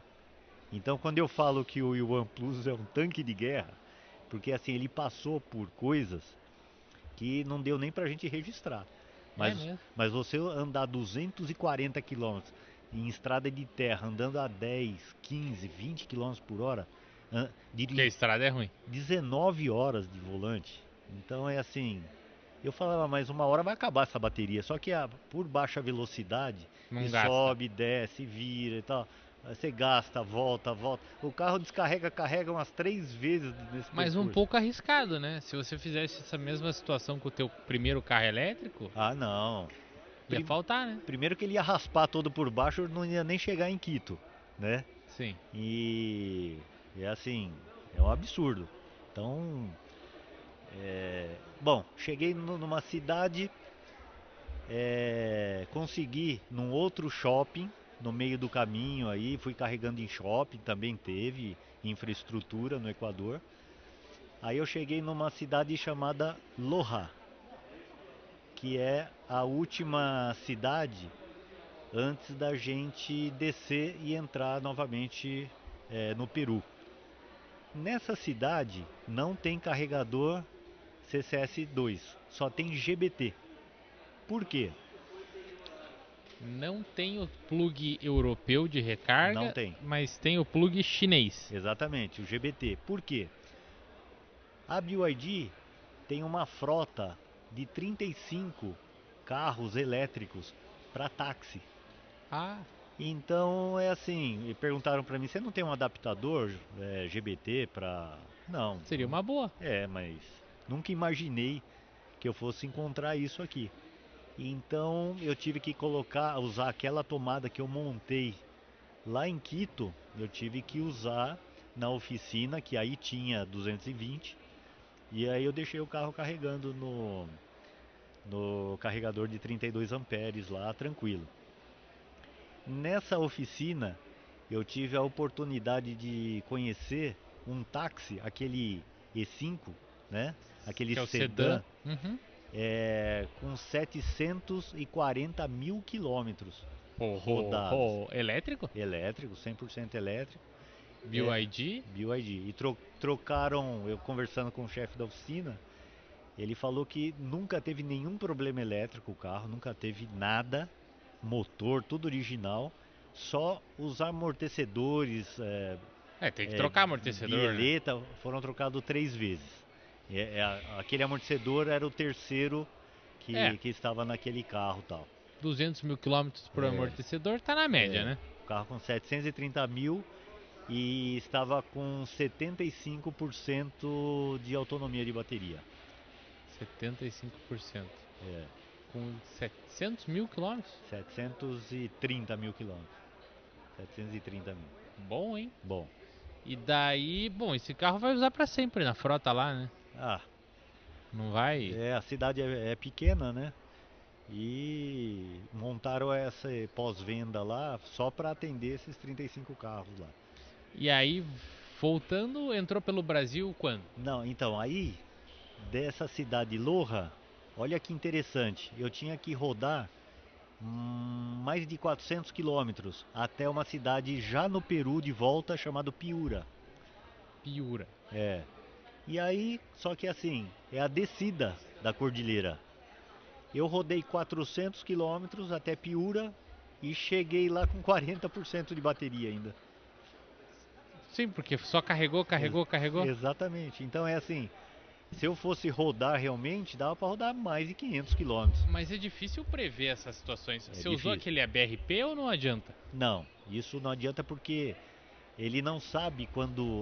Então quando eu falo que o Yuan Plus é um tanque de guerra, porque assim, ele passou por coisas que não deu nem pra gente registrar. É Mas, mesmo. mas você andar 240 quilômetros em estrada de terra, andando a 10, 15, 20 quilômetros por hora, Porque a estrada é ruim. 19 horas de volante. Então é assim, eu falava, mas uma hora vai acabar essa bateria. Só que por baixa velocidade, Não e gasta. sobe, desce, vira e tal. Aí você gasta, volta, volta. O carro descarrega, carrega umas 3 vezes nesse Mas um percurso. pouco arriscado, né? Se você fizesse essa mesma situação com o teu primeiro carro elétrico, Ah, não. ia faltar, né? Primeiro que ele ia raspar todo por baixo, não ia nem chegar em Quito, né? Sim. E é assim, é um absurdo. Então, bom, cheguei numa cidade, consegui num outro shopping, no meio do caminho aí, fui carregando em shopping, também teve infraestrutura no Equador. Aí eu cheguei numa cidade chamada Loja, que é a última cidade antes da gente descer e entrar novamente no Peru. Nessa cidade não tem carregador CCS2, só tem GBT. Por quê? Não tem o plug europeu de Não recarga, tem. mas tem o plug chinês. Exatamente, o GBT. Por quê? A BYD tem uma frota de 35 carros elétricos para táxi. Ah, Então é assim, perguntaram para mim, você não tem um adaptador GBT para? Não. seria uma boa. Mas nunca imaginei que eu fosse encontrar isso aqui. Então eu tive que usar aquela tomada que eu montei lá em Quito, eu tive que usar na oficina, que aí tinha 220, e aí eu deixei o carro carregando no carregador de 32 amperes lá, tranquilo. Nessa oficina, eu tive a oportunidade de conhecer um táxi, aquele E5, né? Aquele Que é o sedã, sedã. Uhum. com 740 mil quilômetros rodados. Elétrico? Elétrico, 100% elétrico. BYD? BYD. E trocaram, eu conversando com o chefe da oficina, ele falou que nunca teve nenhum problema elétrico o carro, nunca teve nada, motor, tudo original, só os amortecedores Tem que trocar amortecedor, né? bieleta foram trocados 3 vezes. Aquele amortecedor era o terceiro É, que estava naquele carro tal. 200 mil quilômetros por É, amortecedor tá na média, né? o carro com 730 mil e estava com 75% de autonomia de bateria. 75%. É. Com 700 mil quilômetros? 730 mil quilômetros. 730 mil. Bom, hein? Bom. E daí, bom, esse carro vai usar pra sempre na frota lá, né? Ah, Não vai. a cidade é pequena, né? E montaram essa pós-venda lá só para atender esses 35 carros lá. E aí, voltando, entrou pelo Brasil quando? Não, então aí dessa cidade Loja, olha que interessante. Eu tinha que rodar mais de 400 quilômetros até uma cidade já no Peru de volta chamada Piura. Piura. É. E aí, só que assim, é a descida da cordilheira. Eu rodei 400 quilômetros até Piura e cheguei lá com 40% de bateria ainda. Sim, porque só carregou, carregou, carregou. Exatamente. Então é assim, se eu fosse rodar realmente, dava para rodar mais de 500 quilômetros. Mas é difícil prever essas situações. É Você usou difícil. aquele ABRP ou não adianta? Não, isso não adianta porque ele não sabe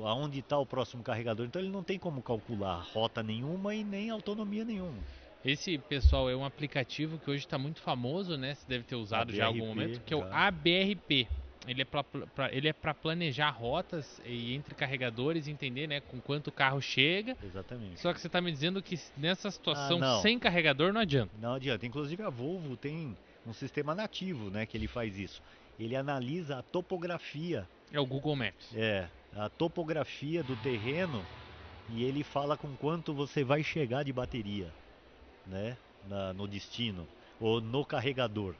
aonde está o próximo carregador, então ele não tem como calcular rota nenhuma e nem autonomia nenhuma. Esse, pessoal, é um aplicativo que hoje está muito famoso, né? Você deve ter usado já em algum momento, que é o já. ABRP. Ele é para planejar rotas e entre carregadores, entender, né, com quanto o carro chega. Exatamente. Só que você está me dizendo que nessa situação Não, sem carregador não adianta. não adianta. Inclusive a Volvo tem um sistema nativo, né, que ele faz isso. Ele analisa a topografia, É o Google Maps. a topografia do terreno e ele fala com quanto você vai chegar de bateria, né, no destino ou no carregador.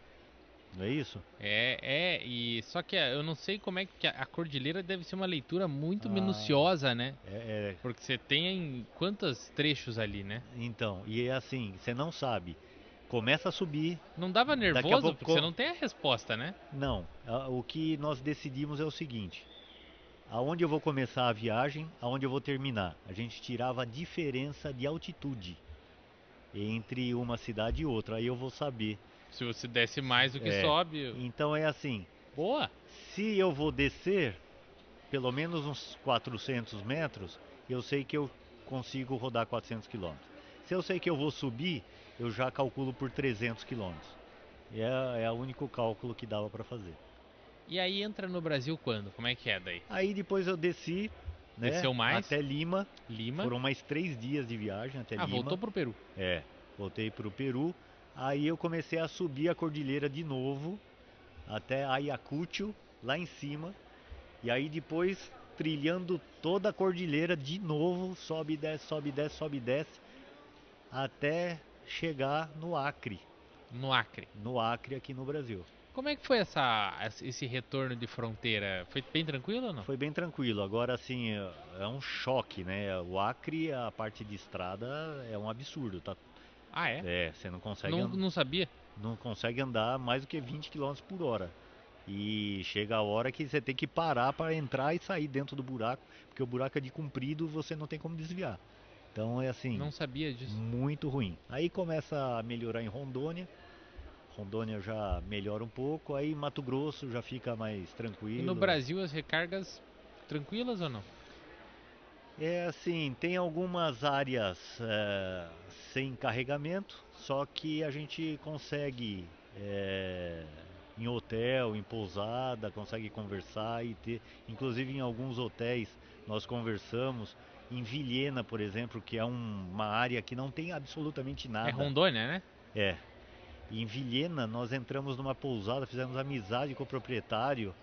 Não é isso? E só que eu não sei como é que a cordilheira deve ser uma leitura muito Ah, minuciosa, né? é, é, Porque você tem quantos trechos ali, né? então, e é assim, você não sabe. Começa a subir, Não dava daqui a nervoso pouco. porque você não tem a resposta, né? Não, o que nós decidimos é o seguinte: aonde eu vou começar a viagem, aonde eu vou terminar. A gente tirava a diferença de altitude entre uma cidade e outra. Aí eu vou saber. Se você desce mais do que É, sobe, então é assim: boa. se eu vou descer pelo menos uns 400 metros, eu sei que eu consigo rodar 400 quilômetros. Se eu sei que eu vou subir, eu já calculo por 300 quilômetros. É o único cálculo que dava para fazer. E aí entra no Brasil quando? Como é que é daí? Aí depois eu desci, né, Desceu mais? até Lima. Lima. Foram mais 3 dias de viagem até Voltou Lima. pro Peru. Voltei para o Peru. Aí eu comecei a subir a cordilheira de novo até Ayacucho, lá em cima. E aí depois trilhando toda a cordilheira de novo, sobe e desce, sobe e desce, sobe e desce, até chegar no Acre. No Acre. No Acre, aqui no Brasil. Como é que foi esse retorno de fronteira? Foi bem tranquilo ou não? Foi bem tranquilo. Agora, assim, é um choque, né? O Acre, a parte de estrada é um absurdo, tá? Ah, é? Você não consegue, Não sabia. não consegue andar mais do que 20 quilômetros por hora. E chega a hora que você tem que parar para entrar e sair dentro do buraco, porque o buraco é de comprido, você não tem como desviar. Então é assim, Não sabia disso. muito ruim. Aí começa a melhorar em Rondônia. Rondônia já melhora um pouco, aí Mato Grosso já fica mais E no tranquilo. Brasil as recargas tranquilas ou não? É assim, tem algumas áreas sem carregamento, só que a gente consegue em hotel, em pousada, consegue conversar e ter. Inclusive em alguns hotéis nós conversamos. Em Vilhena, por exemplo, que é uma área que não tem absolutamente É nada. Rondônia, né? É. Em Vilhena nós entramos numa pousada, fizemos amizade com o proprietário.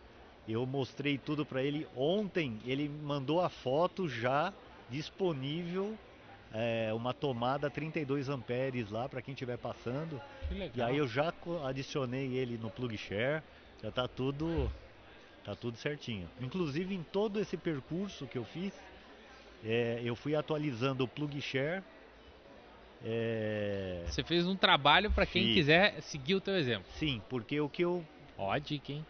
Eu mostrei tudo para ele. Ontem ele mandou a foto já disponível, uma tomada 32 amperes lá para quem estiver passando. Que E legal. aí eu já adicionei ele no PlugShare. Já tá tudo certinho. Inclusive em todo esse percurso que eu fiz, eu fui atualizando o PlugShare. Você fez um trabalho para quem Fiz. quiser seguir o teu exemplo. Sim, porque Ó, a dica, hein?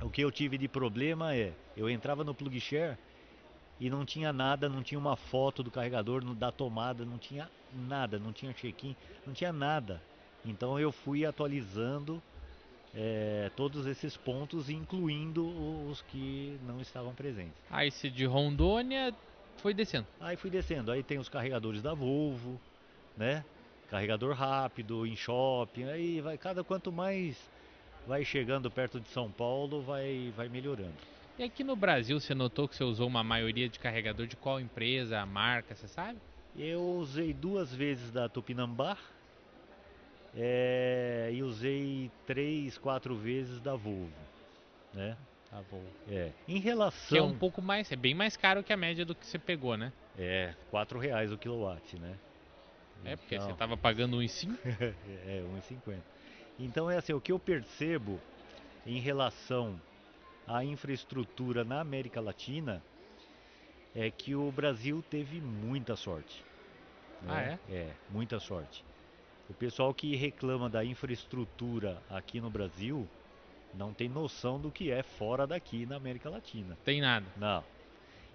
o que eu tive de problema eu entrava no PlugShare e não tinha nada, não tinha uma foto do carregador, da tomada, não tinha nada, não tinha check-in, não tinha nada. Então eu fui atualizando todos esses pontos, incluindo os que não estavam presentes. Aí esse de Rondônia foi descendo. Aí fui descendo, aí tem os carregadores da Volvo, né? carregador rápido, em shopping, aí vai, quanto mais vai chegando perto de São Paulo, vai melhorando. E aqui no Brasil, você notou que você usou uma maioria de carregador de qual empresa, a marca, você sabe? Eu usei 2 vezes da Tupinambá, e usei 3, 4 vezes da Volvo, né? Tá bom. Em Que é um relação, pouco mais, é bem mais caro que a média do que você pegou, né? R$ 4 o quilowatt, né? É, porque você Então, tava pagando 1,5. 1,50. Então é assim, o que eu percebo em relação à infraestrutura na América Latina é que o Brasil teve muita sorte, Ah, né? é? Muita sorte. O pessoal que reclama da infraestrutura aqui no Brasil não tem noção do que é fora daqui na América Latina. Tem nada. Não.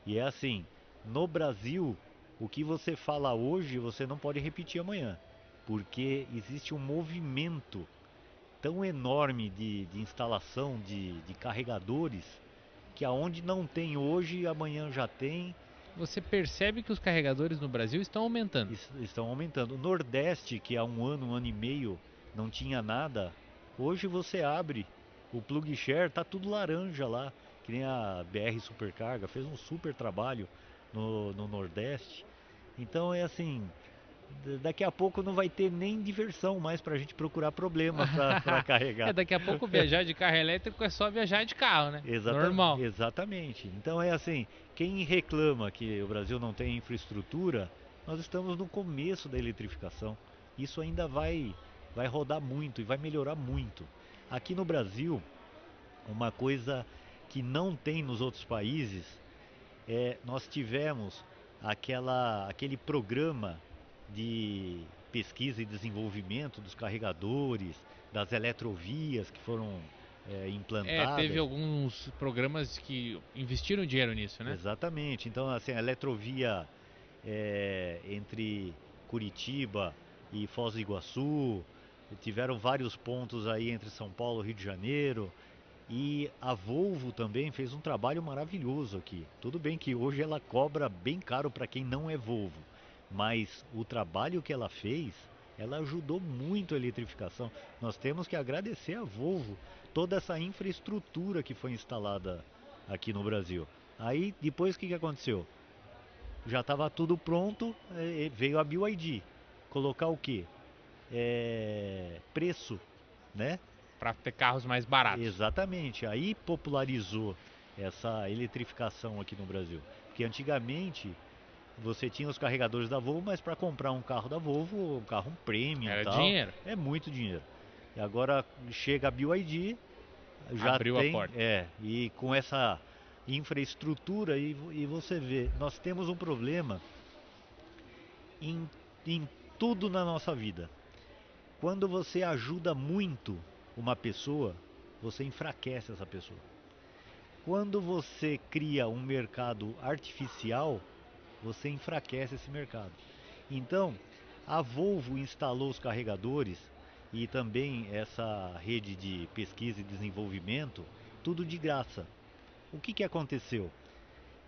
E é assim, no Brasil, o que você fala hoje, você não pode repetir amanhã, porque existe um movimento tão enorme de instalação de carregadores que aonde não tem hoje, amanhã já tem. Você percebe que os carregadores no Brasil estão aumentando. Estão aumentando. O Nordeste, que há um ano e meio não tinha nada, hoje você abre o plug share, tá tudo laranja lá, que nem a BR Supercarga, fez um super trabalho no Nordeste. Então é assim, daqui a pouco não vai ter nem diversão mais pra gente procurar problema pra carregar. Daqui a pouco viajar de carro elétrico é só viajar de carro, né? Normal. Exatamente. Então é assim, quem reclama que o Brasil não tem infraestrutura, nós estamos no começo da eletrificação. Isso ainda vai rodar muito e vai melhorar muito. Aqui no Brasil, uma coisa que não tem nos outros países nós tivemos aquele programa de pesquisa e desenvolvimento dos carregadores, das eletrovias que foram Teve implantadas. alguns programas que investiram dinheiro nisso, né? Exatamente. Então, assim, a eletrovia entre Curitiba e Foz do Iguaçu, tiveram vários pontos aí entre São Paulo e Rio de Janeiro. E a Volvo também fez um trabalho maravilhoso aqui. Tudo bem que hoje ela cobra bem caro para quem não é Volvo, mas o trabalho que ela fez, ela ajudou muito a eletrificação. Nós temos que agradecer a Volvo toda essa infraestrutura que foi instalada aqui no Brasil. Aí depois o que aconteceu? Já estava tudo pronto, veio a BYD. Colocar o quê? Preço, né? Para ter carros mais baratos. Exatamente, aí popularizou essa eletrificação aqui no Brasil. Porque antigamente você tinha os carregadores da Volvo, mas para comprar um carro da Volvo, um carro premium e Era tal, dinheiro. é muito dinheiro. E agora chega a BYD, já Abriu a tem, porta. e com essa infraestrutura, e você vê, nós temos um problema em tudo na nossa vida. Quando você ajuda muito uma pessoa, você enfraquece essa pessoa. Quando você cria um mercado artificial, você enfraquece esse mercado. Então, a Volvo instalou os carregadores e também essa rede de pesquisa e desenvolvimento, tudo de graça. O que aconteceu?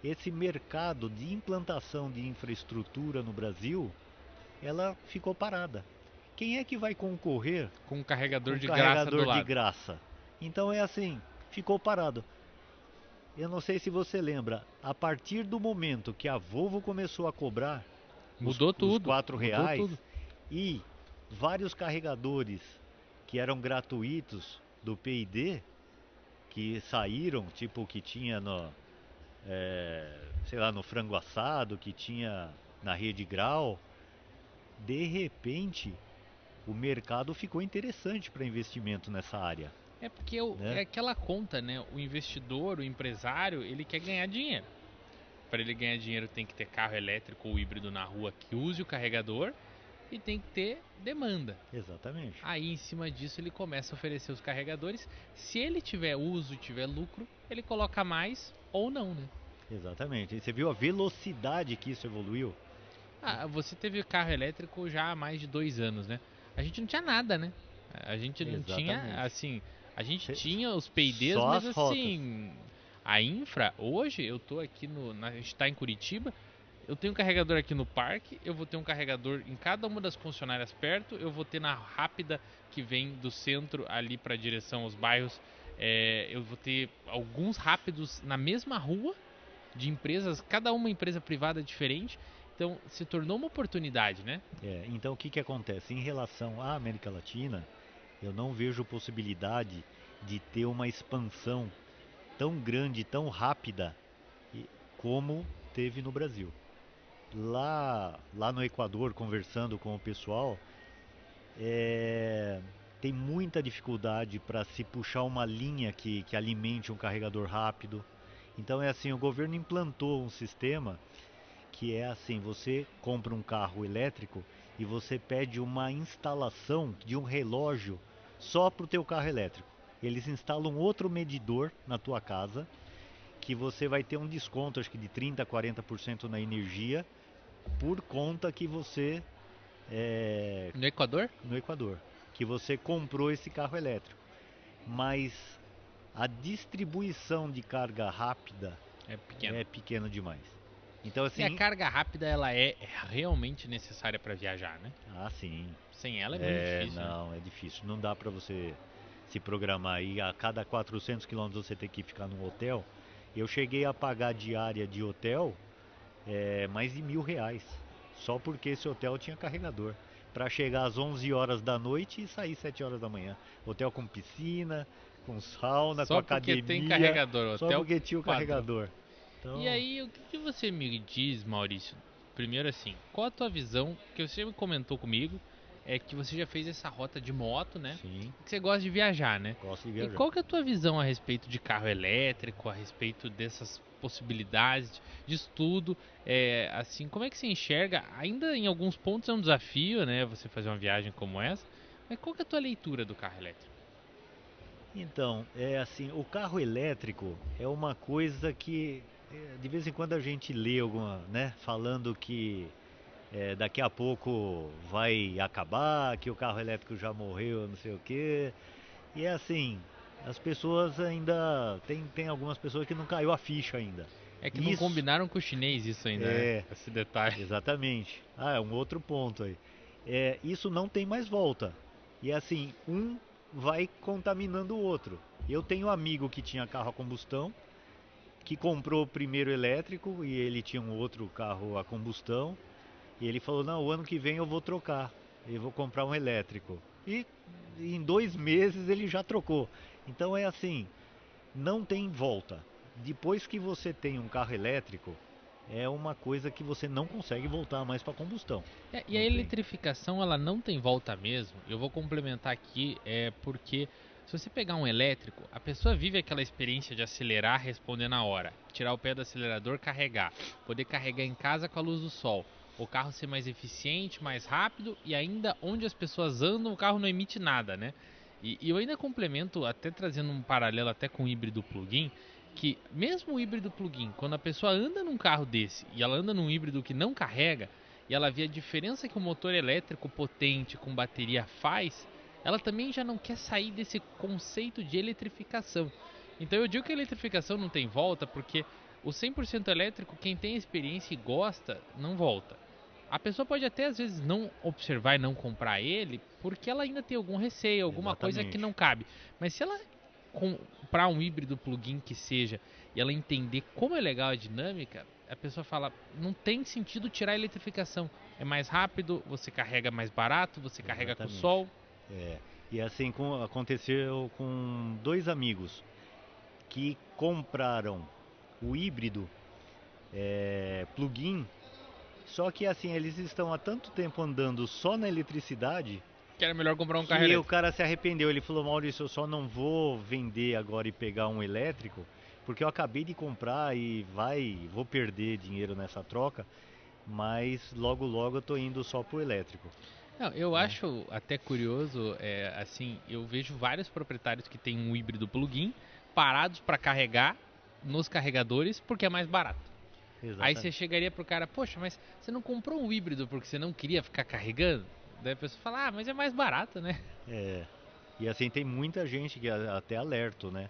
Esse mercado de implantação de infraestrutura no Brasil, ela ficou parada. Quem é que vai concorrer Com um carregador com de graça do carregador de lado. graça? Então é assim, ficou parado. Eu não sei se você lembra, a partir do momento que a Volvo começou a cobrar Mudou os tudo. R$ Mudou reais tudo. e vários carregadores que eram gratuitos do PID, que saíram, tipo o que tinha sei lá, no frango assado, que tinha na Rede Grau, de repente o mercado ficou interessante para investimento nessa área. É porque Né? é aquela conta, né? O investidor, o empresário, ele quer ganhar dinheiro. Para ele ganhar dinheiro tem que ter carro elétrico ou híbrido na rua que use o carregador e tem que ter demanda. Exatamente. Aí em cima disso ele começa a oferecer os carregadores. Se ele tiver uso e tiver lucro, ele coloca mais ou não, né? Exatamente. E você viu a velocidade que isso evoluiu? Você teve carro elétrico já há mais de 2 anos, né? A gente não tinha nada, né? A gente não tinha, Exatamente. assim, a gente tinha os PIDs, Só mas as rotas. assim, a infra, hoje eu tô aqui a gente tá em Curitiba, eu tenho um carregador aqui no parque, eu vou ter um carregador em cada uma das concessionárias perto, eu vou ter na rápida que vem do centro ali para a direção aos bairros, eu vou ter alguns rápidos na mesma rua de empresas, cada uma empresa privada diferente. Então se tornou uma oportunidade, né? Então o que que acontece? Em relação à América Latina, eu não vejo possibilidade de ter uma expansão tão grande, tão rápida como teve no Brasil. Lá no Equador, conversando com o pessoal, tem muita dificuldade para se puxar uma linha que alimente um carregador rápido. Então é assim, o governo implantou um sistema que é assim, você compra um carro elétrico e você pede uma instalação de um relógio só para o teu carro elétrico. Eles instalam outro medidor na tua casa que você vai ter um desconto, acho que de 30 a 40% na energia, por conta que você No Equador? no Equador, que você comprou esse carro elétrico. Mas a distribuição de carga rápida É pequeno. é pequena demais. Então E a assim, carga rápida, ela é realmente necessária para viajar, né? sim, Sem ela é muito difícil, né? não, é difícil. Não dá para você se programar aí a cada 400 quilômetros você ter que ficar num hotel. Eu cheguei a pagar diária de hotel mais de R$ 1.000, só porque esse hotel tinha carregador. Para chegar às 11 horas da noite e sair 7 horas da manhã. Hotel com piscina, com sauna, com Só porque tem academia, carregador, só hotel porque tinha o padrão. carregador. E Então, aí, o que que você me diz, Maurício? Primeiro assim, qual a tua visão, que você me comentou comigo, é que você já fez essa rota de moto, né? sim, Que você gosta de viajar, né? gosto de E viajar. qual que é a tua visão a respeito de carro elétrico, a respeito dessas possibilidades de estudo? Assim, como é que você enxerga? Ainda em alguns pontos é um desafio, né? Você fazer uma viagem como essa. Mas qual que é a tua leitura do carro elétrico? Então, é assim, o carro elétrico é uma coisa que de vez em quando a gente lê alguma, né, falando que daqui a pouco vai acabar, que o carro elétrico já morreu, não sei o quê. E é assim, as pessoas ainda tem algumas pessoas que não caiu a ficha ainda. É que não Isso combinaram com o chinês isso ainda, né? é Esse detalhe. exatamente. Ah, é um outro ponto aí. Isso não tem mais volta. E assim, um vai contaminando o outro. Eu tenho um amigo que tinha carro a combustão, que comprou o primeiro elétrico e ele tinha um outro carro a combustão. E ele falou: Não, o ano que vem eu vou trocar. Eu vou comprar um elétrico. E em 2 meses ele já trocou. Então é assim, não tem volta. Depois que você tem um carro elétrico, é uma coisa que você não consegue voltar mais para combustão. E a Não tem. eletrificação ela não tem volta mesmo. Eu vou complementar aqui, porque se você pegar um elétrico, a pessoa vive aquela experiência de acelerar, responder na hora, tirar o pé do acelerador, carregar, poder carregar em casa com a luz do sol, o carro ser mais eficiente, mais rápido e ainda onde as pessoas andam, o carro não emite nada, né? E eu ainda complemento, até trazendo um paralelo até com o híbrido plug-in, que mesmo o híbrido plug-in, quando a pessoa anda num carro desse e ela anda num híbrido que não carrega, e ela vê a diferença que o motor elétrico potente com bateria faz, ela também já não quer sair desse conceito de eletrificação. Então eu digo que a eletrificação não tem volta porque o 100% elétrico, quem tem experiência e gosta, não volta. A pessoa pode até às vezes não observar e não comprar ele porque ela ainda tem algum receio, alguma coisa que Exatamente. não cabe. Mas se ela comprar um híbrido plug-in que seja e ela entender como é legal a dinâmica, a pessoa fala, não tem sentido tirar a eletrificação. É mais rápido, você carrega mais barato, você carrega com o Exatamente. sol. É. E assim aconteceu com dois amigos que compraram o híbrido plug-in, só que assim eles estão há tanto tempo andando só na eletricidade Que era melhor comprar um carro que o elétrico. cara se arrependeu. Ele falou: Maurício, eu só não vou vender agora e pegar um elétrico porque eu acabei de comprar e vou perder dinheiro nessa troca, mas logo logo eu tô indo só pro elétrico, Não, eu né? acho até curioso, assim, eu vejo vários proprietários que têm um híbrido plug-in parados para carregar nos carregadores porque é mais barato. Aí você Exatamente. chegaria pro cara, poxa, mas você não comprou um híbrido porque você não queria ficar carregando? Daí a pessoa fala, ah, mas é mais barato, né? É. E assim tem muita gente que até alerta, né?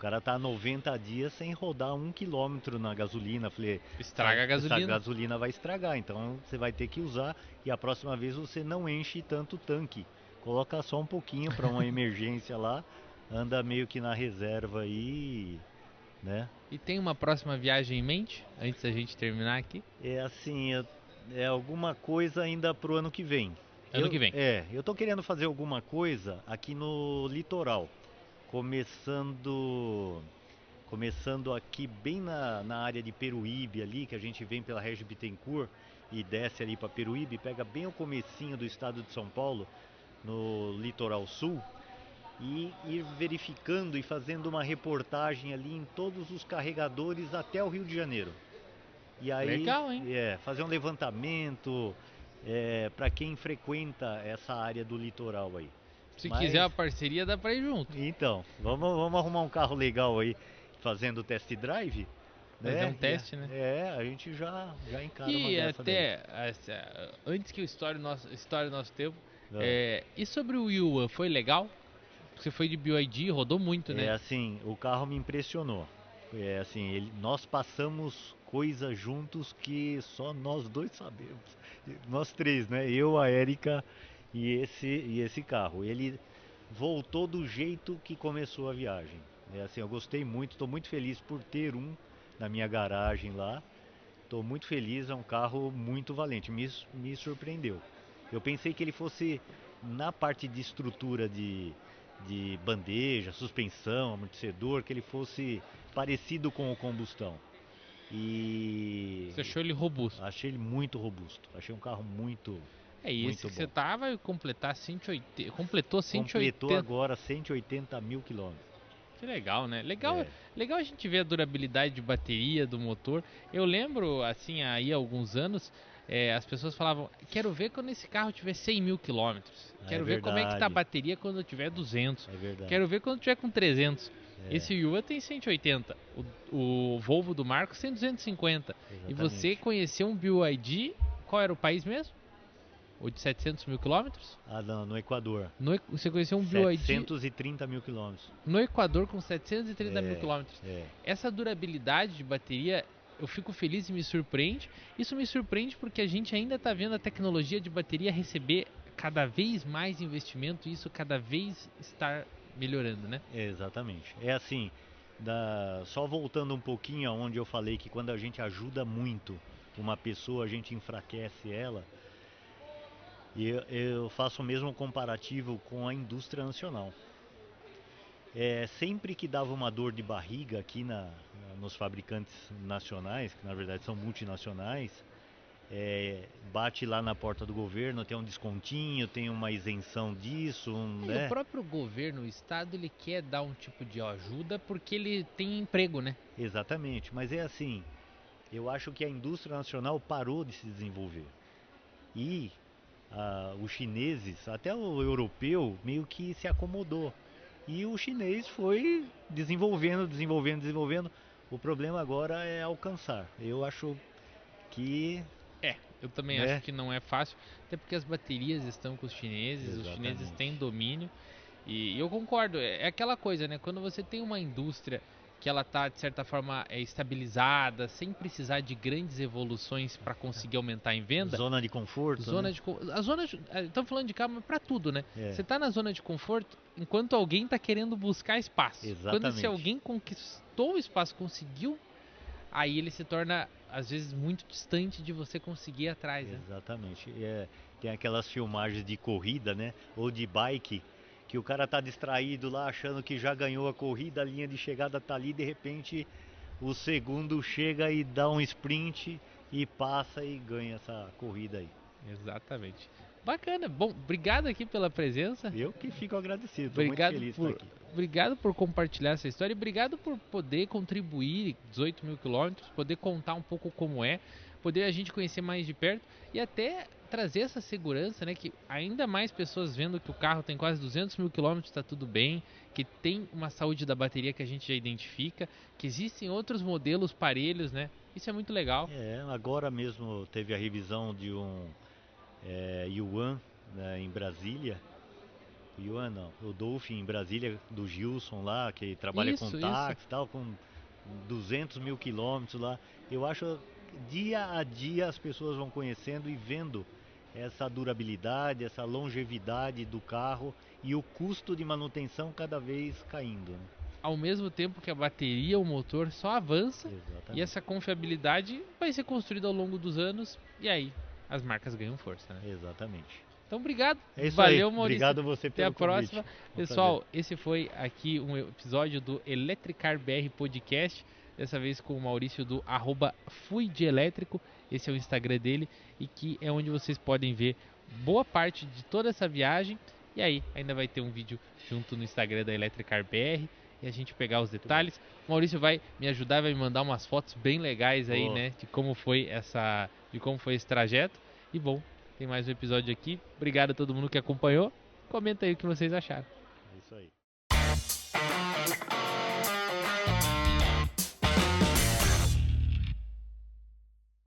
cara tá 90 dias sem rodar 1 quilômetro na gasolina. Falei, Estraga a essa gasolina. gasolina vai estragar, então você vai ter que usar e a próxima vez você não enche tanto o tanque. Coloca só um pouquinho para uma emergência lá, anda meio que na reserva aí, né? E tem uma próxima viagem em mente, antes da gente terminar aqui? É assim, é alguma coisa ainda pro ano que vem. Ano que vem. Eu tô querendo fazer alguma coisa aqui no litoral, começando aqui bem na área de Peruíbe ali, que a gente vem pela Régio Bittencourt e desce ali para Peruíbe, pega bem o comecinho do estado de São Paulo, no litoral sul, e ir verificando e fazendo uma reportagem ali em todos os carregadores até o Rio de Janeiro. E aí, Legal, hein? fazer um levantamento para quem frequenta essa área do litoral aí. Se Mas, quiser a parceria, dá pra ir junto. então, vamos arrumar um carro legal aí, fazendo test drive, Fazer né? um teste, né? A gente já encara uma E dessa daí. até, antes que eu estoure nosso tempo, Ah. e sobre o Yuan, foi legal? Você foi de BYD, rodou muito, É né? assim, o carro me impressionou. É assim, nós passamos coisas juntos que só nós dois sabemos. Nós três, né? Eu, a Érica e esse carro. Ele voltou do jeito que começou a viagem. É assim, eu gostei muito, estou muito feliz por ter um na minha garagem lá. Estou muito feliz, é um carro muito valente, me surpreendeu. Eu pensei que ele fosse na parte de estrutura de bandeja, suspensão, amortecedor, que ele fosse parecido com o combustão. E Você achou ele robusto. achei ele muito robusto. Achei um carro muito, E esse muito que você bom. tá vai completar 180. Completou Completou 180. agora 180 mil quilômetros. Que legal, né? É, Legal a gente ver a durabilidade de bateria do motor. Eu lembro, assim, aí há alguns anos, as pessoas falavam: quero ver quando esse carro tiver 100 mil quilômetros. é Quero ver como é que tá a verdade, bateria quando tiver 200. é verdade. Quero ver quando tiver com 300. É, Esse Yua tem 180. O Volvo do Marcos tem 250. E você exatamente. conheceu um BYD, qual era o país mesmo? O de 700 mil quilômetros? Ah, não, no Equador. Você conheceu um BYD 730 mil quilômetros. no Equador com 730 mil É, quilômetros. é. Essa durabilidade de bateria, eu fico feliz e me surpreende. Isso me surpreende porque a gente ainda está vendo a tecnologia de bateria receber cada vez mais investimento e isso cada vez estar melhorando, né? Exatamente. É assim, só voltando um pouquinho aonde eu falei que quando a gente ajuda muito uma pessoa, a gente enfraquece ela. E eu faço o mesmo comparativo com a indústria nacional. Sempre que dava uma dor de barriga aqui nos fabricantes nacionais, que na verdade são multinacionais, bate lá na porta do governo, tem um descontinho, tem uma isenção disso, E o né? próprio governo, o estado, ele quer dar um tipo de ajuda porque ele tem emprego, né? Exatamente, mas é assim, eu acho que a indústria nacional parou de se desenvolver. E os chineses, até o europeu, meio que se acomodou. E o chinês foi desenvolvendo, desenvolvendo, desenvolvendo. O problema agora é alcançar. Eu acho que, Eu também acho né? que não é fácil, até porque as baterias estão com os chineses têm Exatamente. domínio. E eu concordo, é aquela coisa, né? Quando você tem uma indústria que ela tá de certa forma estabilizada, sem precisar de grandes evoluções para conseguir aumentar em venda, Zona de conforto, né? a zona estamos falando de carro, mas para tudo, né? É, Você tá na zona de conforto enquanto alguém tá querendo buscar espaço. Quando esse exatamente. alguém conquistou o espaço, conseguiu, aí ele se torna às vezes muito distante de você conseguir ir atrás, né? Exatamente. Tem aquelas filmagens de corrida, né? Ou de bike, que o cara tá distraído lá, achando que já ganhou a corrida, a linha de chegada tá ali, de repente o segundo chega e dá um sprint e passa e ganha essa corrida aí. Exatamente. Bacana. Bom, obrigado aqui pela presença. Eu que fico agradecido, estou muito Obrigado feliz de estar por, aqui. obrigado por compartilhar essa história e obrigado por poder contribuir 18 mil quilômetros, poder contar um pouco como é, poder a gente conhecer mais de perto e até trazer essa segurança, né? Que ainda mais pessoas vendo que o carro tem quase 200 mil quilômetros, está tudo bem, que tem uma saúde da bateria que a gente já identifica, que existem outros modelos parelhos, né? Isso é muito legal. Agora mesmo teve a revisão de um Yuan, né, em Brasília, O Yuan não. O Dolphin em Brasília, do Gilson lá, que trabalha com Isso, táxi e tal, com 200 mil quilômetros lá. Eu acho dia a dia as pessoas vão conhecendo e vendo essa durabilidade, essa longevidade do carro e o custo de manutenção cada vez caindo, né? Ao mesmo tempo que a bateria, o motor só avança e Exatamente. essa confiabilidade vai ser construída ao longo dos anos e aí as marcas ganham força, né? Exatamente. Então, obrigado. É isso aí. Valeu, Maurício. Obrigado você Até a pelo convite. próxima. Um prazer. Pessoal, esse foi aqui um episódio do Electricar BR Podcast. Dessa vez com o Maurício do @fuideelétrico. Esse é o Instagram dele e que é onde vocês podem ver boa parte de toda essa viagem. E aí, ainda vai ter um vídeo junto no Instagram da Electricar BR e a gente pegar os detalhes. O Maurício vai me ajudar, vai me mandar umas fotos bem legais aí, Boa. né, de como foi esse trajeto. E bom, tem mais um episódio aqui. Obrigado a todo mundo que acompanhou. Comenta aí o que vocês acharam. É isso aí.